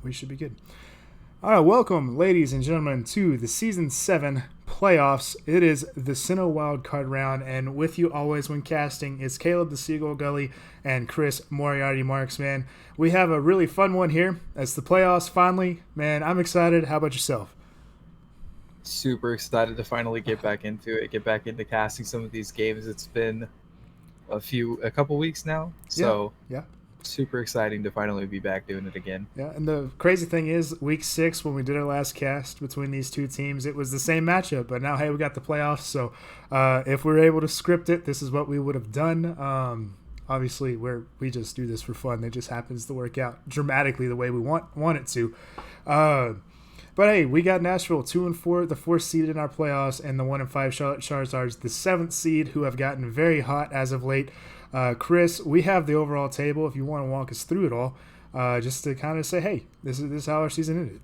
We should be good. All right, welcome, ladies and gentlemen, to the Season 7 playoffs. It is the Sinnoh Wildcard round, and with you always when casting is Caleb the Seagull Gulley and Chris Moriarty Marks, man. We have a really fun one here. It's the playoffs finally. Man, I'm excited. How about yourself? Super excited to finally get back into it, get back into casting some of these games. It's been a couple weeks now, Yeah, so yeah. super exciting to finally be back doing it again. Yeah, and the crazy thing is, week 6, when we did our last cast between these two teams, it was the same matchup. But now, hey, we got the playoffs. So if we were able to script it, this is what we would have done. Obviously, we just do this for fun. It just happens to work out dramatically the way we want it to. But hey, we got Nashville 2-4, the 4th seed in our playoffs, and the 1-5 Charlotte Charizards, the 7th seed, who have gotten very hot as of late. Chris, we have the overall table. If you want to walk us through it all, just to kind of say, hey, this is how our season ended.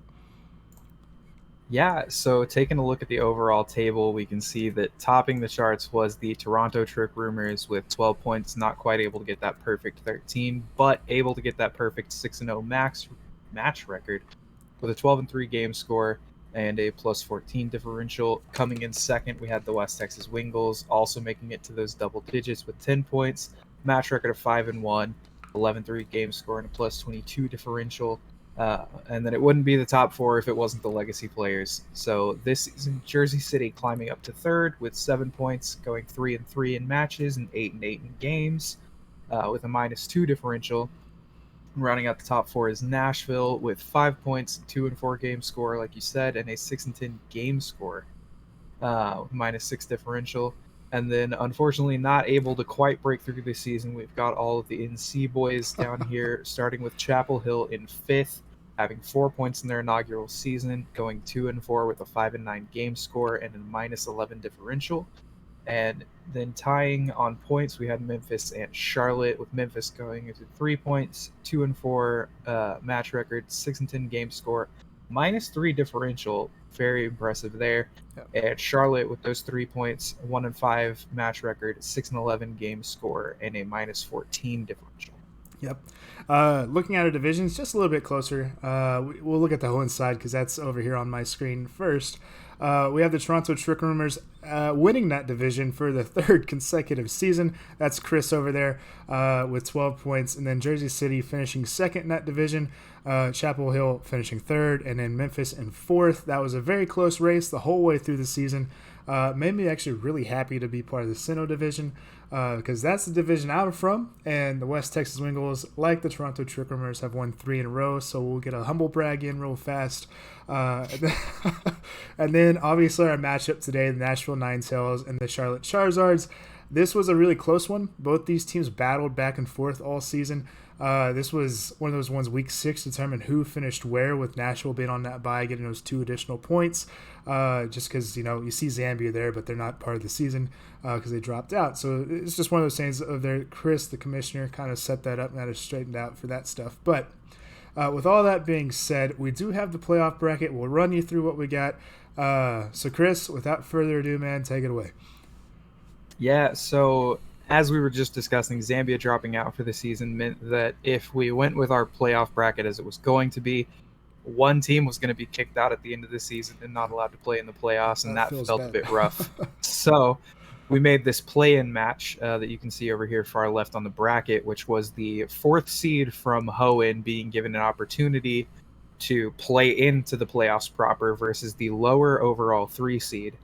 Yeah, so taking a look at the overall table, we can see that topping the charts was the Toronto Trick Rumors with 12 points, not quite able to get that perfect 13, but able to get that perfect 6-0 max match record with a 12-3 game score and a plus 14 differential. Coming in second, we had the West Texas Wingles, also making it to those double digits with 10 points, match record of 5-1, 11-3 game score, and a plus 22 differential. And then it wouldn't be the top 4 if it wasn't the legacy players. So this season, Jersey City climbing up to third with 7 points, going 3-3 in matches and 8-8 in games, with a -2 differential. Rounding out the top 4 is Nashville with 5 points, 2-4 game score, like you said, and a 6-10 game score, with -6 differential. And then, unfortunately, not able to quite break through this season. We've got all of the NC boys down here, starting with Chapel Hill in 5th, having 4 points in their inaugural season, going 2-4 with a 5-9 game score and a -11 differential. And then tying on points, we had Memphis and Charlotte, with Memphis going into 3 points, 2-4 match record, 6-10 game score, -3 differential. Very impressive there. Yep. And Charlotte with those 3 points, 1-5 match record, 6-11 game score, and a -14 differential. Yep. Looking at our divisions just a little bit closer, we'll look at the Hoenn side because that's over here on my screen first. We have the Toronto Trick Rumors winning that division for the 3rd consecutive season. That's Chris over there with 12 points. And then Jersey City finishing 2nd in that division. Chapel Hill finishing 3rd. And then Memphis in 4th. That was a very close race the whole way through the season. Made me actually really happy to be part of the Sinnoh division because that's the division I'm from. And the West Texas Wingles, like the Toronto Trick Rumors, have won 3 in a row. So we'll get a humble brag in real fast. And then obviously our matchup today, the Nashville Ninetales and the Charlotte Charizards. This was a really close one. Both these teams battled back and forth all season. This was one of those ones week 6 determined who finished where, with Nashville being on that bye, getting those 2 additional points. Just because, you see Zambia there, but they're not part of the season because they dropped out. So it's just one of those things of there. Chris, the commissioner, kind of set that up and had it straightened out for that stuff. But with all that being said, we do have the playoff bracket. We'll run you through what we got. So Chris, without further ado, man, take it away. Yeah, so as we were just discussing, Zambia dropping out for the season meant that if we went with our playoff bracket as it was going to be, one team was going to be kicked out at the end of the season and not allowed to play in the playoffs, and that felt a bit rough. So we made this play-in match that you can see over here far left on the bracket, which was the 4th seed from Hoenn being given an opportunity to play into the playoffs proper versus the lower overall 3 seed,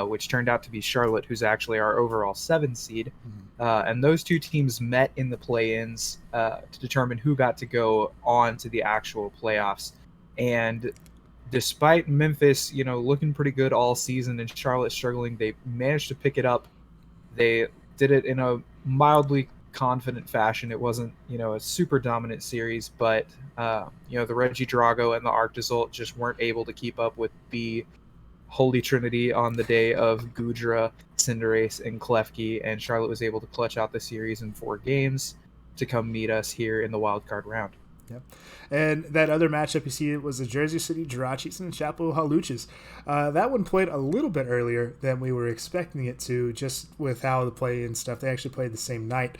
which turned out to be Charlotte, who's actually our overall 7 seed. And those 2 teams met in the play-ins to determine who got to go on to the actual playoffs. And despite Memphis, looking pretty good all season and Charlotte struggling, they managed to pick it up. They did it in a mildly confident fashion. It wasn't, a super dominant series, but, the Reggie Drago and the Arctisol just weren't able to keep up with the Holy Trinity on the day of Gudra, Cinderace, and Klefki, and Charlotte was able to clutch out the series in 4 games to come meet us here in the wildcard round. Yep. And that other matchup you see was the Jersey City Jirachis and Chapel Hill Luchas. That one played a little bit earlier than we were expecting it to, just with how the play and stuff. They actually played the same night.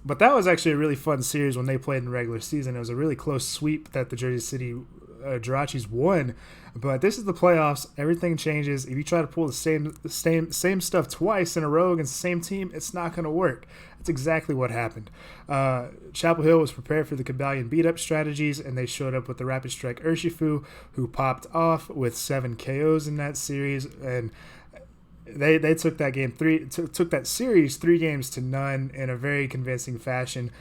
But that was actually a really fun series when they played in the regular season. It was a really close sweep that the Jersey City Jirachis won. But this is the playoffs. Everything changes. If you try to pull the same stuff twice in a row against the same team, it's not going to work. That's exactly what happened. Chapel Hill was prepared for the Kabbalion beat-up strategies, and they showed up with the Rapid Strike Urshifu, who popped off with 7 KOs in that series, and they took that game took that series 3-0 in a very convincing fashion,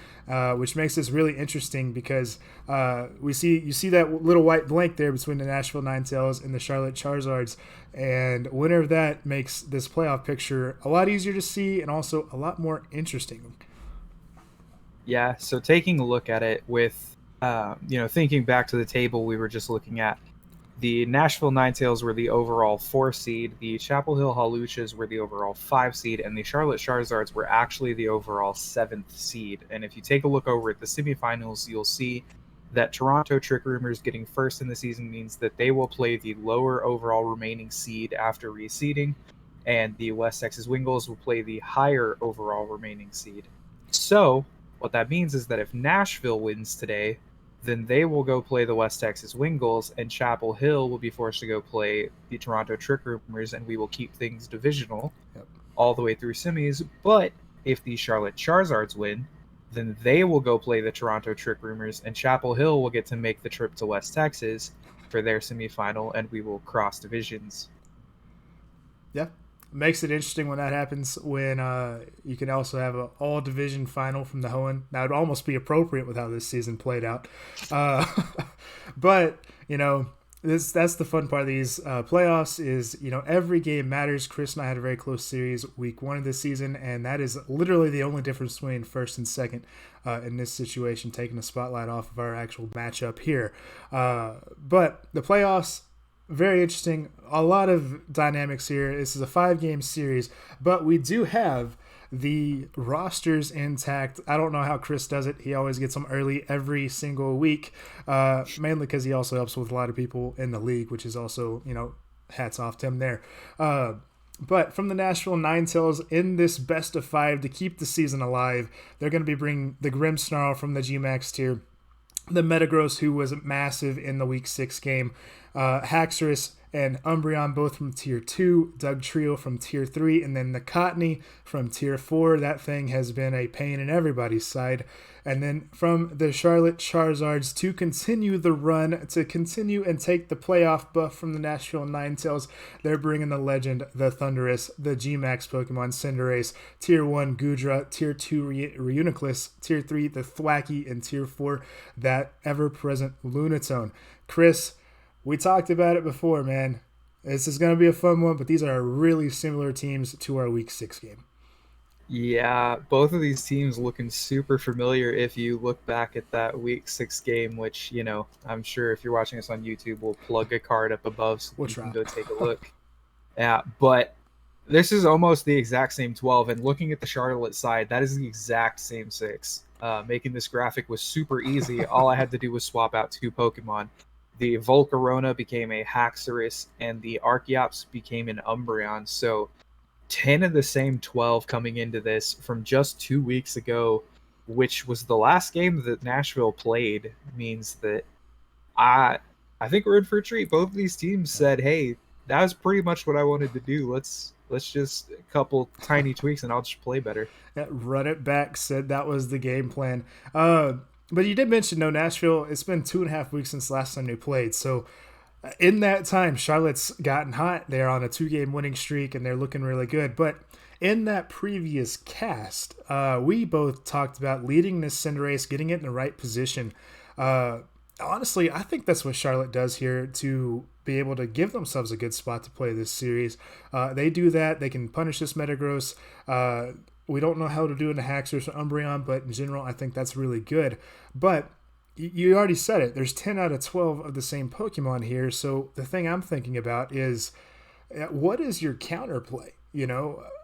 which makes this really interesting because you see that little white blank there between the Nashville Ninetales and the Charlotte Charizards, and winner of that makes this playoff picture a lot easier to see and also a lot more interesting. Yeah, so taking a look at it with, thinking back to the table we were just looking at, the Nashville Ninetales were the overall 4 seed, the Chapel Hill Haluchas were the overall 5 seed, and the Charlotte Charizards were actually the overall 7th seed. And if you take a look over at the semifinals, you'll see that Toronto Trick Rumors getting first in the season means that they will play the lower overall remaining seed after reseeding, and the West Texas Wingulls will play the higher overall remaining seed. So what that means is that if Nashville wins today, then they will go play the West Texas Wingulls, and Chapel Hill will be forced to go play the Toronto Trick Rumors, and we will keep things divisional all the way through semis. But if the Charlotte Charizards win, then they will go play the Toronto Trick Rumors, and Chapel Hill will get to make the trip to West Texas for their semifinal, and we will cross divisions. Yeah. Makes it interesting when that happens, when you can also have an all-division final from the Hoenn. Now, it would almost be appropriate with how this season played out. But, that's the fun part of these playoffs is, every game matters. Chris and I had a very close series week 1 of this season, and that is literally the only difference between first and second in this situation, taking the spotlight off of our actual matchup here. But the playoffs, very interesting. A lot of dynamics here. This is a 5-game series, but we do have the rosters intact. I don't know how Chris does it. He always gets them early every single week, mainly because he also helps with a lot of people in the league, which is also, hats off to him there. But from the Nashville Ninetales in this best of 5 to keep the season alive, they're going to be bringing the Grimmsnarl from the G-Max tier, the Metagross, who was massive in the Week 6 game, Haxorus and Umbreon, both from Tier 2, Doug Trio from Tier 3, and then the Cottonee from Tier 4. That thing has been a pain in everybody's side. And then from the Charlotte Charizards to continue the run, to continue and take the playoff buff from the Nashville Ninetales, they're bringing the legend, the Thundurus, the G-Max Pokemon Cinderace, Tier 1 Goodra, Tier 2 Reuniclus, Tier 3 the Thwackey, and Tier 4 that ever-present Lunatone. Chris, we talked about it before, man. This is going to be a fun one, but these are really similar teams to our Week 6 game. Yeah, both of these teams looking super familiar if you look back at that Week 6 game, which, I'm sure if you're watching us on YouTube, we'll plug a card up above so you can go take a look. Yeah, but this is almost the exact same 12, and looking at the Charlotte side, that is the exact same 6. Making this graphic was super easy. All I had to do was swap out 2 Pokemon. The Volcarona became a Haxorus, and the Archeops became an Umbreon. So 10 of the same 12 coming into this from just 2 weeks ago, which was the last game that Nashville played, means that I think we're in for a treat. Both of these teams said, hey, that was pretty much what I wanted to do. Let's just a couple tiny tweaks and I'll just play better. Yeah, run it back, said that was the game plan. But you did mention, Nashville, it's been 2.5 weeks since last time they played. So in that time, Charlotte's gotten hot. They're on a 2-game winning streak, and they're looking really good. But in that previous cast, we both talked about leading this Cinderace, getting it in the right position. Honestly, I think that's what Charlotte does here to be able to give themselves a good spot to play this series. They do that. They can punish this Metagross. We don't know how to do it in the Haxorus or Umbreon, but in general, I think that's really good. But you already said it. There's 10 out of 12 of the same Pokemon here. So the thing I'm thinking about is, what is your counterplay?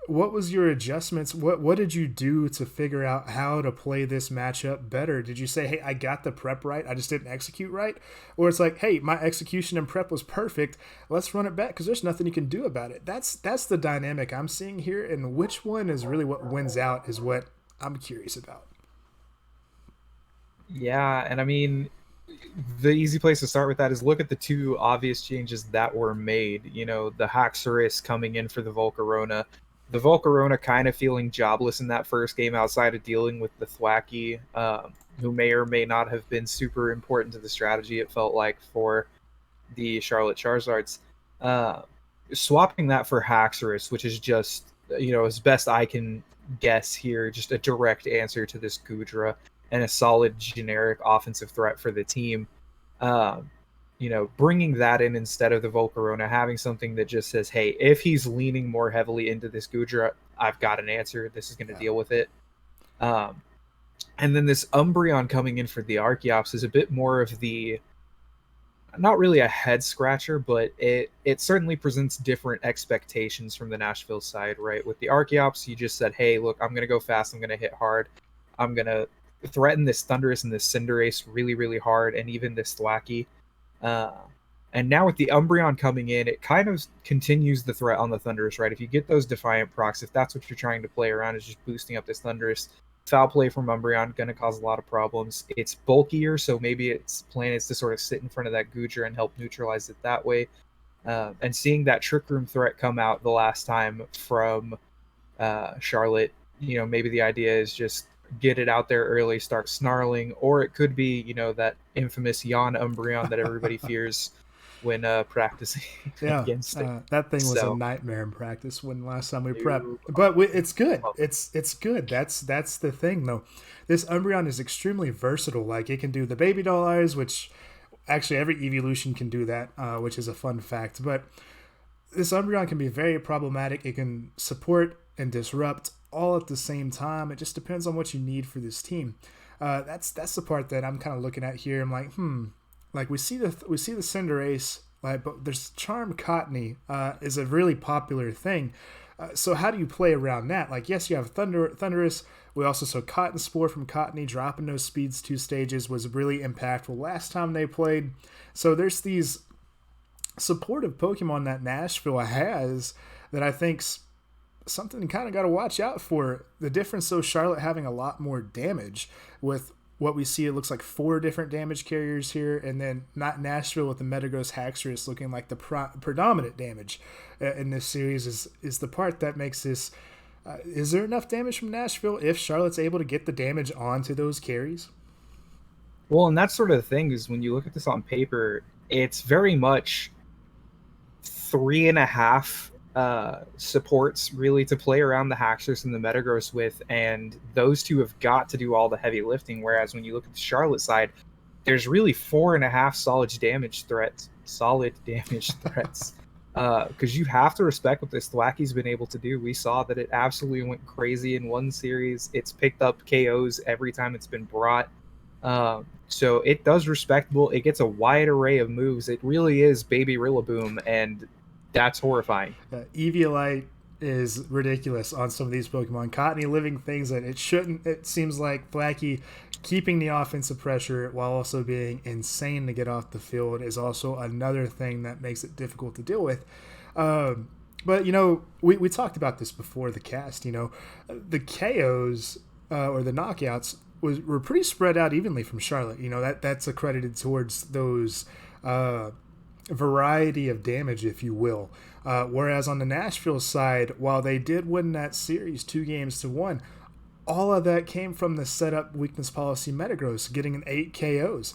What was your adjustments? What did you do to figure out how to play this matchup better? Did you say, hey, I got the prep right, I just didn't execute right? Or it's like, hey, my execution and prep was perfect, let's run it back because there's nothing you can do about it. That's the dynamic I'm seeing here, and which one is really what wins out is what I'm curious about. Yeah, and I mean, the easy place to start with that is look at the two obvious changes that were made. You know, the Haxorus coming in for the Volcarona. The Volcarona kind of feeling jobless in that first game outside of dealing with the Thwacky, who may or may not have been super important to the strategy, it felt like, for the Charlotte Charizards. Uh, Swapping that for Haxorus, which is just, as best I can guess here, just a direct answer to this Gudra and a solid generic offensive threat for the team. Um, Bringing that in instead of the Volcarona, having something that just says, hey, if he's leaning more heavily into this Gudra, I've got an answer. This is going to Yeah. deal with it. Um, and then this Umbreon coming in for the Archeops is a bit more of the, not really a head scratcher, but it certainly presents different expectations from the Nashville side, right? With the Archeops, you just said, hey, look, I'm going to go fast. I'm going to hit hard. I'm going to threaten this Thundurus and this Cinderace really, really hard, and even this Thwacky. Uh, and now with the Umbreon coming in, it kind of continues the threat on the Thundurus, right? If you get those Defiant procs, if that's what you're trying to play around, is just boosting up this Thundurus, foul play from Umbreon going to cause a lot of problems. It's bulkier, so maybe its plan is to sort of sit in front of that Goodra and help neutralize it that way. And seeing that Trick Room threat come out the last time from Charlotte, maybe the idea is just get it out there early, start snarling, or it could be, that infamous Yawn Umbreon that everybody fears when practicing Yeah, against it. that thing was a So, nightmare in practice when last time we prepped. you But it's good. It's good. That's the thing though. This Umbreon is extremely versatile. Like it can do the baby doll eyes, which actually every evolution can do that, which is a fun fact. But this Umbreon can be very problematic. It can support and disrupt all at the same time. It just depends on what you need for this team. That's the part that I'm kind of looking at here. I'm like, like we see the Cinderace, like, but there's Charm Cottony is a really popular thing. So how do you play around that? Like, yes, you have Thundurus. We also saw Cotton Spore from Cottony dropping those speeds 2 stages was really impactful last time they played. So there's these supportive Pokemon that Nashville has that I think's something you kind of got to watch out for. The difference, though, Charlotte having a lot more damage with what we see. It looks like 4 different damage carriers here, and then not Nashville with the Metagross Haxorus looking like the predominant damage in this series is the part that makes this. Is there enough damage from Nashville if Charlotte's able to get the damage onto those carries? well, and that sort of thing is when you look at this on paper, it's very much 3.5 supports really to play around the Haxorus and the Metagross with, and those two have got to do all the heavy lifting. Whereas when you look at the Charlotte side, there's really 4.5 solid damage threats. Because you have to respect what this Thwacky's been able to do. We saw that it absolutely went crazy in one series. It's picked up KOs every time it's been brought. So it does respectable. It gets a wide array of moves. It really is Baby Rillaboom, and that's horrifying. Eviolite is ridiculous on some of these Pokemon. Cottony living things that it shouldn't. It seems like Thwacky keeping the offensive pressure while also being insane to get off the field is also another thing that makes it difficult to deal with. But we talked about this before the cast. The KOs or the knockouts were pretty spread out evenly from Charlotte. That's accredited towards those variety of damage, if you will. Whereas on the Nashville side, while they did win that series 2-1, all of that came from the setup weakness policy Metagross getting an 8 KOs.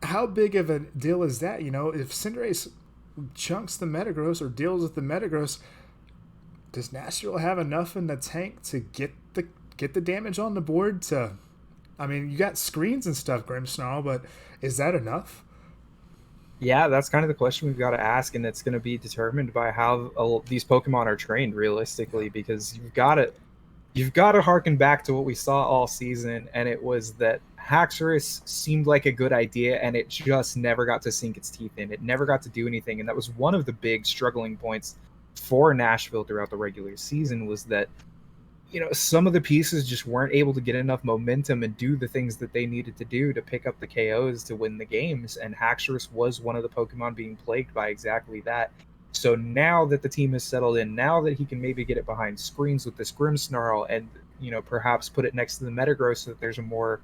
How big of a deal is that? If Cinderace chunks the Metagross or deals with the Metagross, does Nashville have enough in the tank to get the damage on the board to? I mean, you got screens and stuff, Grimmsnarl, but is that enough? Yeah, that's kind of the question we've got to ask, and it's going to be determined by how these Pokemon are trained realistically, because you've got to harken back to what we saw all season, and it was that Haxorus seemed like a good idea, and it just never got to sink its teeth in. It never got to do anything, and that was one of the big struggling points for Nashville throughout the regular season, was that some of the pieces just weren't able to get enough momentum and do the things that they needed to do to pick up the KOs to win the games. And Haxorus was one of the Pokemon being plagued by exactly that. So now that the team has settled in, now that he can maybe get it behind screens with this Grimmsnarl and, perhaps put it next to the Metagross so that there's a more,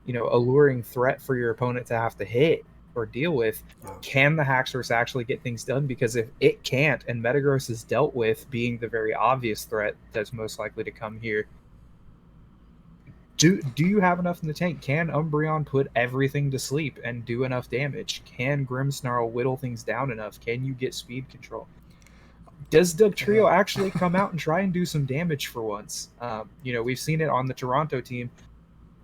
alluring threat for your opponent to have to hit or deal with. Yeah. Can the Haxorus actually get things done? Because if it can't, and Metagross is dealt with being the very obvious threat that's most likely to come here, do you have enough in the tank? Can Umbreon put everything to sleep and do enough damage? Can Grimmsnarl whittle things down enough? Can you get speed control? Does Dugtrio actually come out and try and do some damage for once? We've seen it on the Toronto team.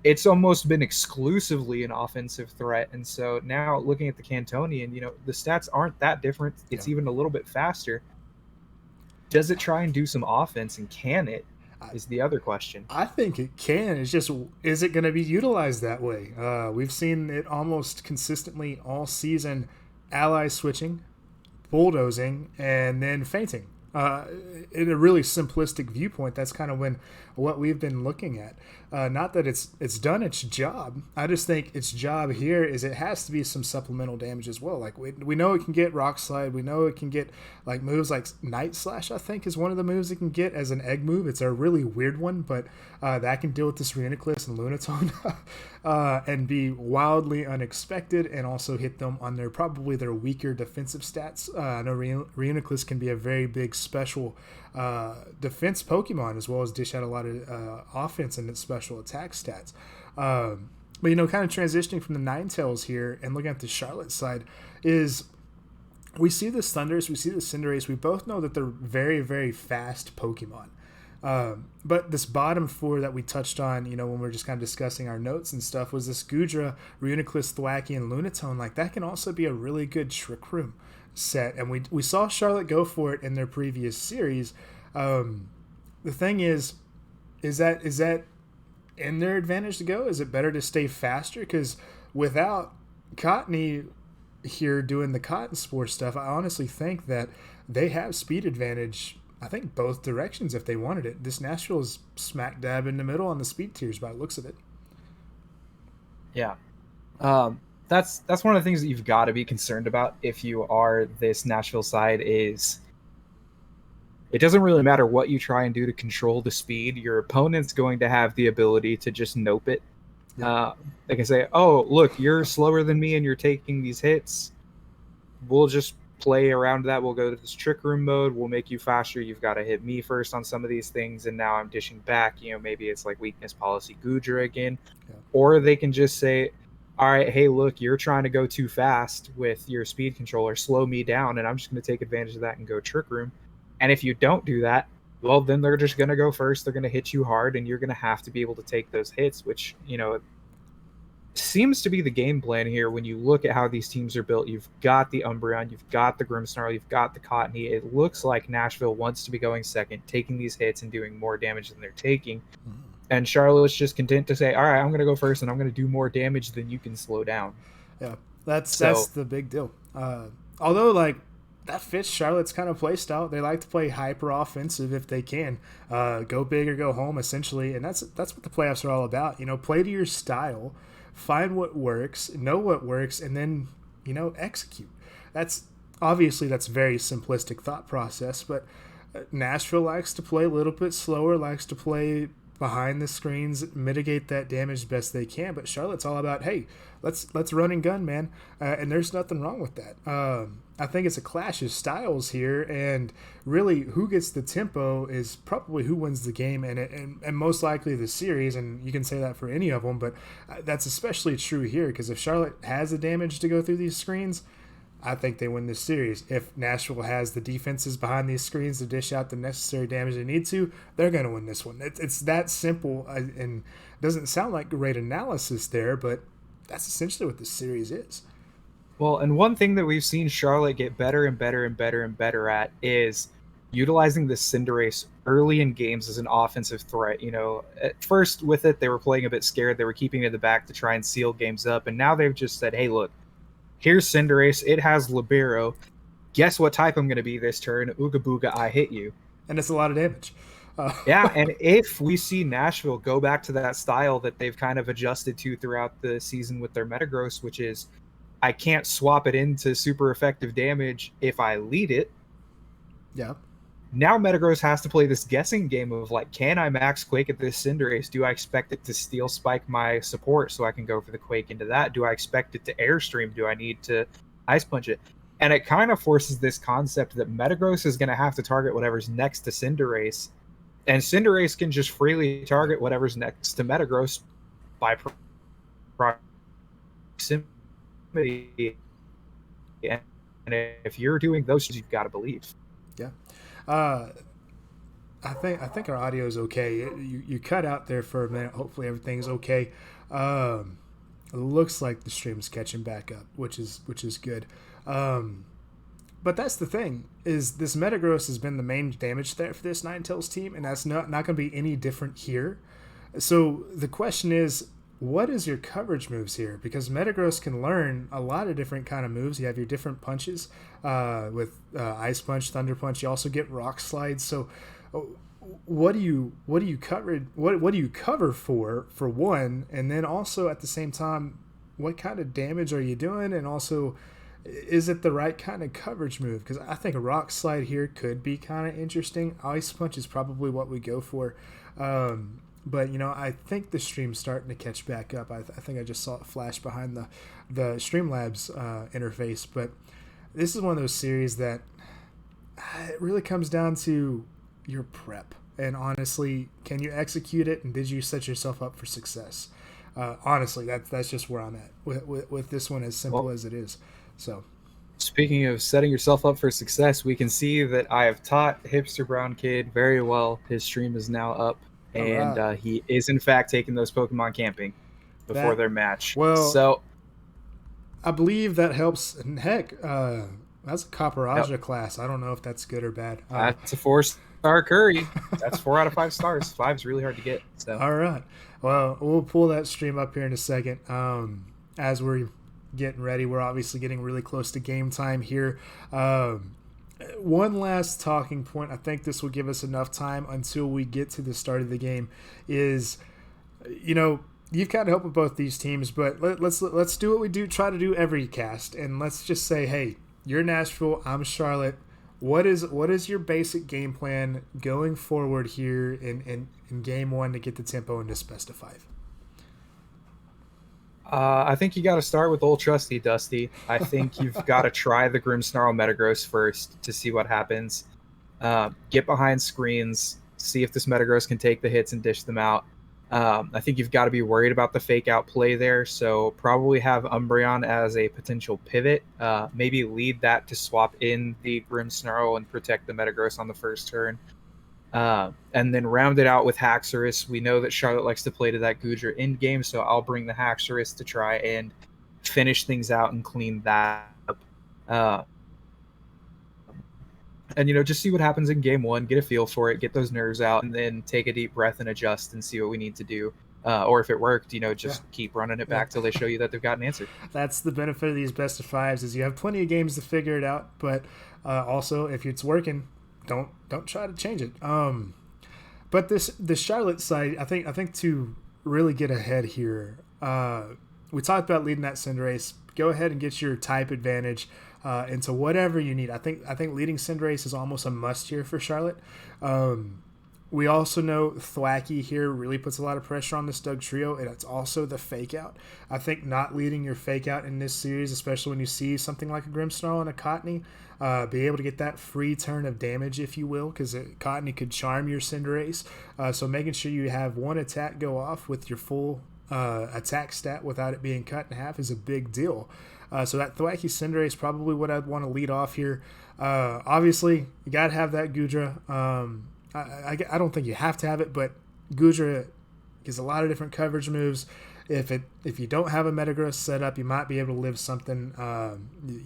It's almost been exclusively an offensive threat. And so now looking at the Cantonian, the stats aren't that different. It's even a little bit faster. Does it try and do some offense, and can it? Is the other question. I think it can. It's just, is it going to be utilized that way? We've seen it almost consistently all season, ally switching, bulldozing, and then fainting. In a really simplistic viewpoint, that's kind of what we've been looking at. Not that it's done its job. I just think its job here is it has to be some supplemental damage as well. Like we know it can get Rock Slide. We know it can get like moves like Night Slash, I think, is one of the moves it can get as an egg move. It's a really weird one, but that can deal with this Reuniclus and Lunatone and be wildly unexpected, and also hit them on probably their weaker defensive stats. I know Reuniclus can be a very big special defense Pokemon, as well as dish out a lot of offense and its special attack stats. But kind of transitioning from the Ninetales here and looking at the Charlotte side, is we see the Thunders, we see the Cinderace. We both know that they're very, very fast Pokemon. But this bottom four that we touched on, when we we're just kind of discussing our notes and stuff, was this Goodra, Reuniclus, Thwackey, and Lunatone. Like, that can also be a really good Trick Room set. And we saw Charlotte go for it in their previous series. The thing is that in their advantage to go? Is it better to stay faster? Because without Cottony here doing the Cotton Spore stuff, I honestly think that they have speed advantage, I think, both directions if they wanted it. This Nashville is smack dab in the middle on the speed tiers by the looks of it. Yeah. That's one of the things that you've got to be concerned about if you are this Nashville side. Is it doesn't really matter what you try and do to control the speed. Your opponent's going to have the ability to just nope it. Yeah. They can say, oh, look, you're slower than me and you're taking these hits. We'll just play around that. We'll go to this Trick Room mode. We'll make you faster. You've got to hit me first on some of these things, and now I'm dishing back. Maybe it's like weakness policy Goodra again. Yeah. Or they can just say, all right, hey, look, you're trying to go too fast with your speed controller. Slow me down, and I'm just going to take advantage of that and go Trick Room. And if you don't do that, well, then they're just going to go first. They're going to hit you hard, and you're going to have to be able to take those hits, which, seems to be the game plan here. When you look at how these teams are built, you've got the Umbreon, you've got the Grimmsnarl, you've got the Cottony. It looks like Nashville wants to be going second, taking these hits and doing more damage than they're taking. Mm-hmm. And Charlotte's just content to say, all right, I'm going to go first, and I'm going to do more damage than you can slow down. Yeah, that's the big deal. Although, like, that fits Charlotte's kind of play style. They like to play hyper offensive if they can. Go big or go home, essentially. And that's what the playoffs are all about. Play to your style. Find what works, know what works, and then, execute. That's very simplistic thought process, but Nashville likes to play a little bit slower, likes to play behind the screens, mitigate that damage best they can. But Charlotte's all about, hey, let's run and gun, man. And there's nothing wrong with that. I think it's a clash of styles here, and really who gets the tempo is probably who wins the game, and most likely the series, and you can say that for any of them, but that's especially true here, because if Charlotte has the damage to go through these screens, I think they win this series. If Nashville has the defenses behind these screens to dish out the necessary damage they need to, they're going to win this one. It's that simple, and it doesn't sound like great analysis there, but that's essentially what this series is. Well, and one thing that we've seen Charlotte get better and better and better and better at is utilizing the Cinderace early in games as an offensive threat. At first with it, they were playing a bit scared. They were keeping it in the back to try and seal games up. And now they've just said, hey, look, here's Cinderace. It has Libero. Guess what type I'm going to be this turn? Ooga Booga, I hit you. And it's a lot of damage. Yeah, and if we see Nashville go back to that style that they've kind of adjusted to throughout the season with their Metagross, which is, I can't swap it into super effective damage if I lead it. Yeah. Now Metagross has to play this guessing game of like, can I max Quake at this Cinderace? Do I expect it to Steel Spike my support so I can go for the Quake into that? Do I expect it to Airstream? Do I need to Ice Punch it? And it kind of forces this concept that Metagross is going to have to target whatever's next to Cinderace, and Cinderace can just freely target whatever's next to Metagross by proximity. And if you're doing those, you've got to believe. Yeah. I think our audio is okay. You cut out there for a minute. Hopefully everything's okay. It looks like the stream's catching back up, which is good. But that's the thing, is this Metagross has been the main damage threat for this Ninetales team, and that's not going to be any different here. So the question is, what is your coverage moves here? Because Metagross can learn a lot of different kind of moves. You have your different punches with Ice Punch, Thunder Punch. You also get Rock Slide. So what do you cover for one, and then also at the same time, what kind of damage are you doing, and also is it the right kind of coverage move? Because I think a Rock Slide here could be kind of interesting. Ice Punch is probably what we go for. But, I think the stream's starting to catch back up. I think I just saw it flash behind the Streamlabs interface. But this is one of those series that it really comes down to your prep. And honestly, can you execute it, and did you set yourself up for success? Honestly, that's just where I'm at with this one, as simple as it is. So, speaking of setting yourself up for success, we can see that I have taught Hipster Brown Kid very well. His stream is now up, and he is in fact taking those Pokemon camping before their match. Well, so I believe that helps. And heck, that's a Copperaja class. I don't know if that's good or bad. That's a 4-star Curry. That's 4 out of 5 stars. 5's really hard to get. So all right. Well, we'll pull that stream up here in a second. As we're getting ready, we're obviously getting really close to game time here. One last talking point, I think this will give us enough time until we get to the start of the game, is, you've kind of helped with both these teams, but let's do what we try to do every cast, and let's just say, hey, you're Nashville, I'm Charlotte. What is your basic game plan going forward here in game one to get the tempo into best of 5? I think you got to start with old trusty Dusty. I think you've got to try the Grimmsnarl Metagross first to see what happens. Get behind screens, see if this Metagross can take the hits and dish them out. I think you've got to be worried about the fake out play there, so probably have Umbreon as a potential pivot. Maybe lead that to swap in the Grimmsnarl and protect the Metagross on the first turn. And then round it out with Haxorus. We know that Charlotte likes to play to that Goodra end game, so I'll bring the Haxorus to try and finish things out and clean that up. And, just see what happens in game one, get a feel for it, get those nerves out, and then take a deep breath and adjust and see what we need to do. Or if it worked, keep running it back till they show you that they've got an answer. That's the benefit of these best of 5s, is you have plenty of games to figure it out, but also if it's working, don't try to change it. But the Charlotte side, I think to really get ahead here, we talked about leading that Cinderace. Go ahead and get your type advantage into whatever you need. I think leading Cinderace is almost a must here for Charlotte. We also know Thwackey here really puts a lot of pressure on this Doug trio, and it's also the fake out. I think not leading your fake out in this series, especially when you see something like a Grimmsnarl and a Cottonee, be able to get that free turn of damage, if you will, because Cottonee could charm your Cinderace. So making sure you have one attack go off with your full attack stat without it being cut in half is a big deal. So that Thwackey Cinderace is probably what I'd want to lead off here. Obviously, you got to have that Goodra. I don't think you have to have it, but Goodra gives a lot of different coverage moves. If you don't have a Metagross set up, you might be able to live something.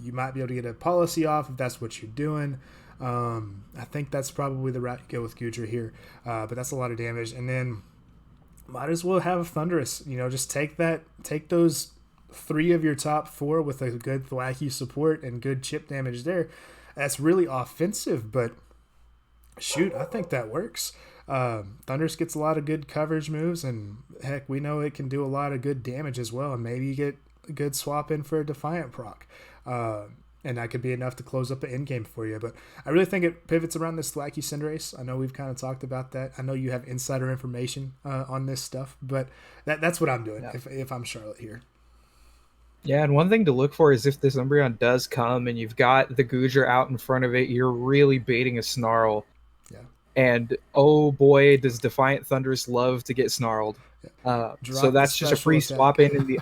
You might be able to get a policy off if that's what you're doing. I think that's probably the route to go with Goodra here. But that's a lot of damage. And then might as well have a Thundurus. Just take those 3 of your top 4 with a good Thwackey support and good chip damage there. That's really offensive, but shoot, I think that works. Thundurus gets a lot of good coverage moves, and heck, we know it can do a lot of good damage as well, and maybe you get a good swap in for a Defiant proc. and that could be enough to close up an end game for you. But I really think it pivots around this Thwackey Cinderace. I know we've kind of talked about that. I know you have insider information on this stuff, but that's what I'm doing if I'm Charlotte here. Yeah, and one thing to look for is if this Umbreon does come and you've got the Goodra out in front of it, you're really baiting a Snarl. Yeah. And oh boy, does Defiant Thundurus love to get snarled. So that's just a free swap in the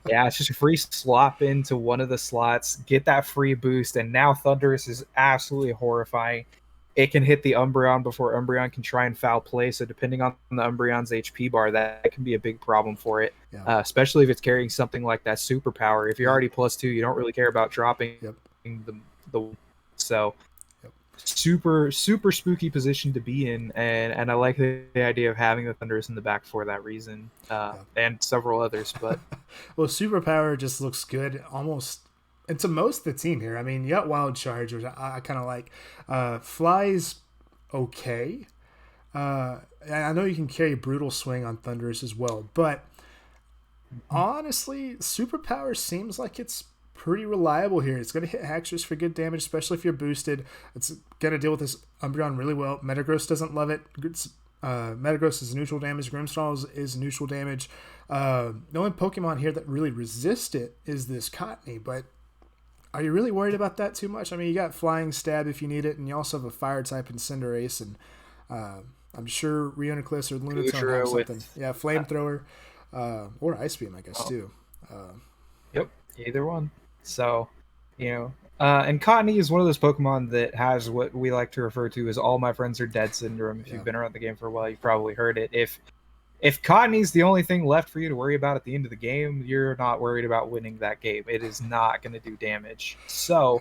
it's just a free swap into one of the slots, get that free boost, and now Thundurus is absolutely horrifying. It can hit the Umbreon before Umbreon can try and foul play, so depending on the Umbreon's HP bar, that can be a big problem for it, especially if it's carrying something like that superpower. If you're already +2, you don't really care about dropping the so super spooky position to be in, and I like the idea of having the Thundurus in the back for that reason, and several others. But well, superpower just looks good almost. And to most of the team here, I mean, you got Wild Charge, which I kind of like. Fly's okay. I know you can carry Brutal Swing on Thundurus as well, but honestly, Superpower seems like it's pretty reliable here. It's going to hit Haxorus for good damage, especially if you're boosted. It's going to deal with this Umbreon really well. Metagross doesn't love it. Metagross is neutral damage. Grimmsnarl is neutral damage. The only Pokemon here that really resist it is this Cottonee, but are you really worried about that too much? I mean, you got Flying Stab if you need it, and you also have a Fire type in Cinderace, and I'm sure Reuniclus or Lunatone have something. Flamethrower or Ice Beam, I guess, too. Yep, either one. So, and Cottonee is one of those Pokemon that has what we like to refer to as all my friends are dead syndrome. If you've been around the game for a while, you've probably heard it. If Cottonee's the only thing left for you to worry about at the end of the game, you're not worried about winning that game. It is not going to do damage. So,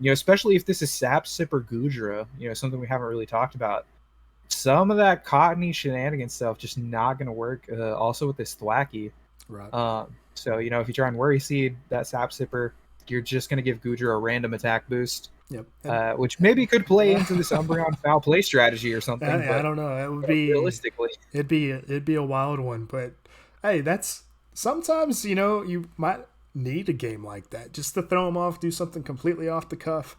especially if this is Sap Sip or Goodra, something we haven't really talked about, some of that Cottonee shenanigans stuff just not going to work. Also with this Thwackey. Right. So, if you try and Worry Seed that Sap Sipper, you're just going to give Goodra a random attack boost. Yep. Which maybe could play into this Umbreon foul play strategy or something. I don't know. It would be realistically. It'd be a wild one, but hey, that's sometimes you might need a game like that just to throw them off, do something completely off the cuff.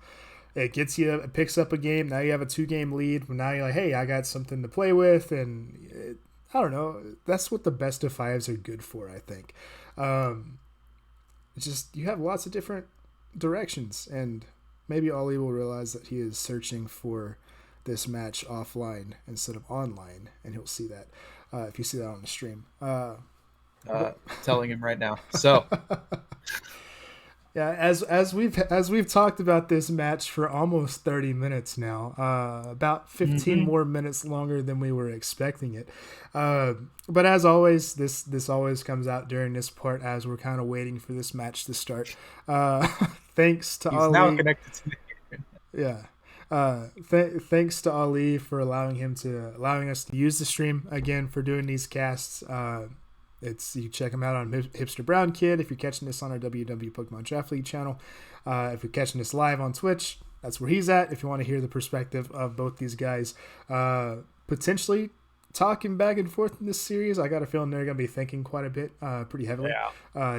It picks up a game. Now you have a 2-game lead. Now you're like, hey, I got something to play with, and I don't know. That's what the best of 5s are good for, I think. It's just you have lots of different directions, and maybe Ali will realize that he is searching for this match offline instead of online, and he'll see that if you see that on the stream. Telling him right now. So, yeah, as we've talked about this match for almost 30 minutes now, about 15 more minutes longer than we were expecting it. But as always, this always comes out during this part as we're kind of waiting for this match to start. Thanks to Ali. Now connected to the thanks to Ali for allowing us to use the stream again, for doing these casts. You check him out on Hipster Brown Kid if you're catching this on our W&W Pokemon Draft League channel. If you're catching this live on Twitch, that's where he's at. If you want to hear the perspective of both these guys, potentially talking back and forth in this series, I got a feeling they're going to be thinking quite a bit, pretty heavily.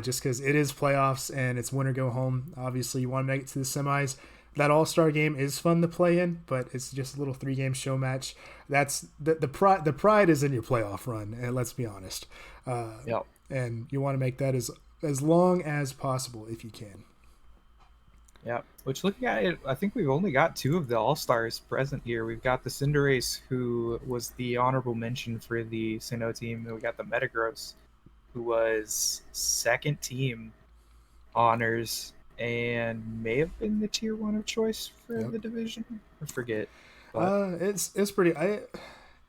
Just because it is playoffs and it's win or go home. Obviously, you want to make it to the semis. That All-Star game is fun to play in, but it's just a little 3-game show match. That's the pride. The pride is in your playoff run, and let's be honest. And you want to make that as long as possible if you can. Yeah. Which, looking at it, I think we've only got 2 of the All-Stars present here. We've got the Cinderace, who was the honorable mention for the Sinnoh team, and we got the Metagross, who was second team honors and may have been the tier 1 of choice for the division. I forget. But it's pretty. It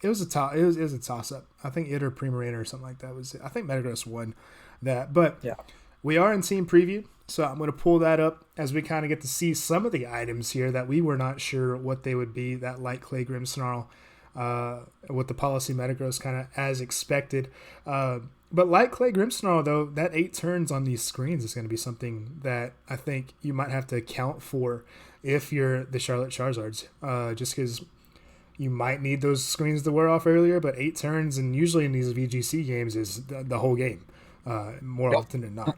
was a toss up. I think it or Primarina or something like that was it. I think Metagross won that, but we are in team preview, so I'm going to pull that up as we kind of get to see some of the items here that we were not sure what they would be. That Light Clay Grimmsnarl, with the Policy Metagross kind of as expected. But Light Clay Grimmsnarl, though, that 8 turns on these screens is going to be something that I think you might have to account for if you're the Charlotte Charizards, just because you might need those screens to wear off earlier, but 8 turns, and usually in these VGC games, is the whole game, more often than not.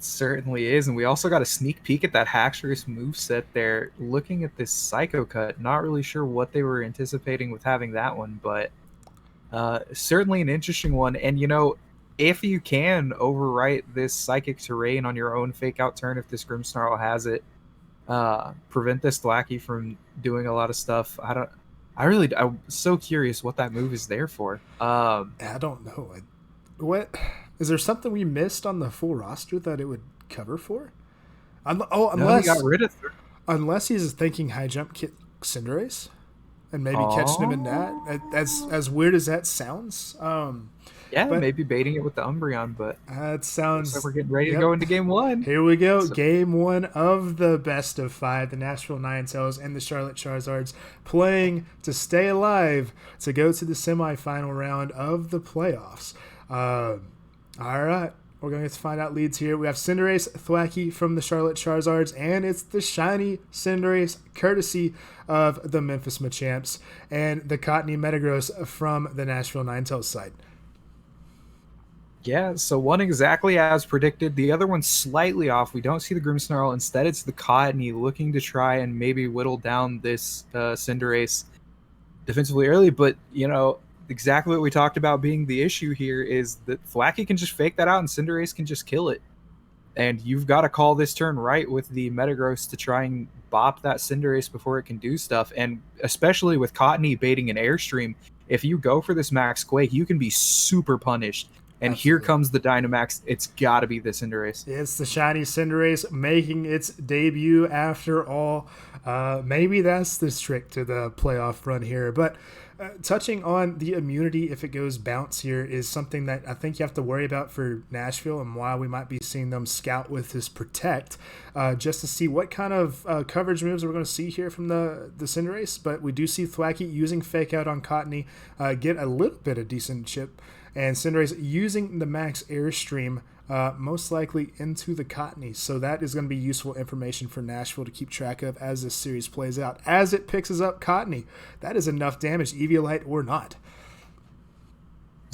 certainly is, and we also got a sneak peek at that Haxorus moveset there. Looking at this Psycho Cut, not really sure what they were anticipating with having that one, but certainly an interesting one. And if you can overwrite this Psychic Terrain on your own Fake Out turn, if this Grimmsnarl has it, prevent this Thwackey from doing a lot of stuff. I'm so curious what that move is there for. I don't know. What is there something we missed on the full roster that it would cover for? Unless got rid of unless he's thinking high jump kick Cinderace and maybe catching him in that. As weird as that sounds. Maybe baiting it with the Umbreon, but that sounds like we're getting ready to go into game one. Here we go. Game one of the best of 5. The Nashville Ninetales and the Charlotte Charizards playing to stay alive to go to the semifinal round of the playoffs. All right. We're going to find out leads here. We have Cinderace, Thwackey from the Charlotte Charizards, and it's the shiny Cinderace, courtesy of the Memphis Machamps, and the Cottony Metagross from the Nashville Ninetales side. Yeah, so one exactly as predicted. The other one slightly off. We don't see the Grimmsnarl. Instead, it's the Cottony looking to try and maybe whittle down this Cinderace defensively early. But, exactly what we talked about being the issue here is that Thwackey can just fake that out and Cinderace can just kill it. And you've got to call this turn right with the Metagross to try and bop that Cinderace before it can do stuff. And especially with Cottony baiting an Airstream, if you go for this Max Quake, you can be super punished. And Absolutely. Here comes the Dynamax. It's got to be the Cinderace. It's the shiny Cinderace making its debut after all. Maybe that's the trick to the playoff run here. But touching on the immunity, if it goes bounce here, is something that I think you have to worry about for Nashville and why we might be seeing them scout with this Protect, just to see what kind of coverage moves we're going to see here from the Cinderace. But we do see Thwackey using Fake Out on Cottony, get a little bit of decent chip. And Cinderace using the Max Airstream most likely into the Cottony. So that is going to be useful information for Nashville to keep track of as this series plays out. As it picks up Cottony, that is enough damage, Eviolite or not.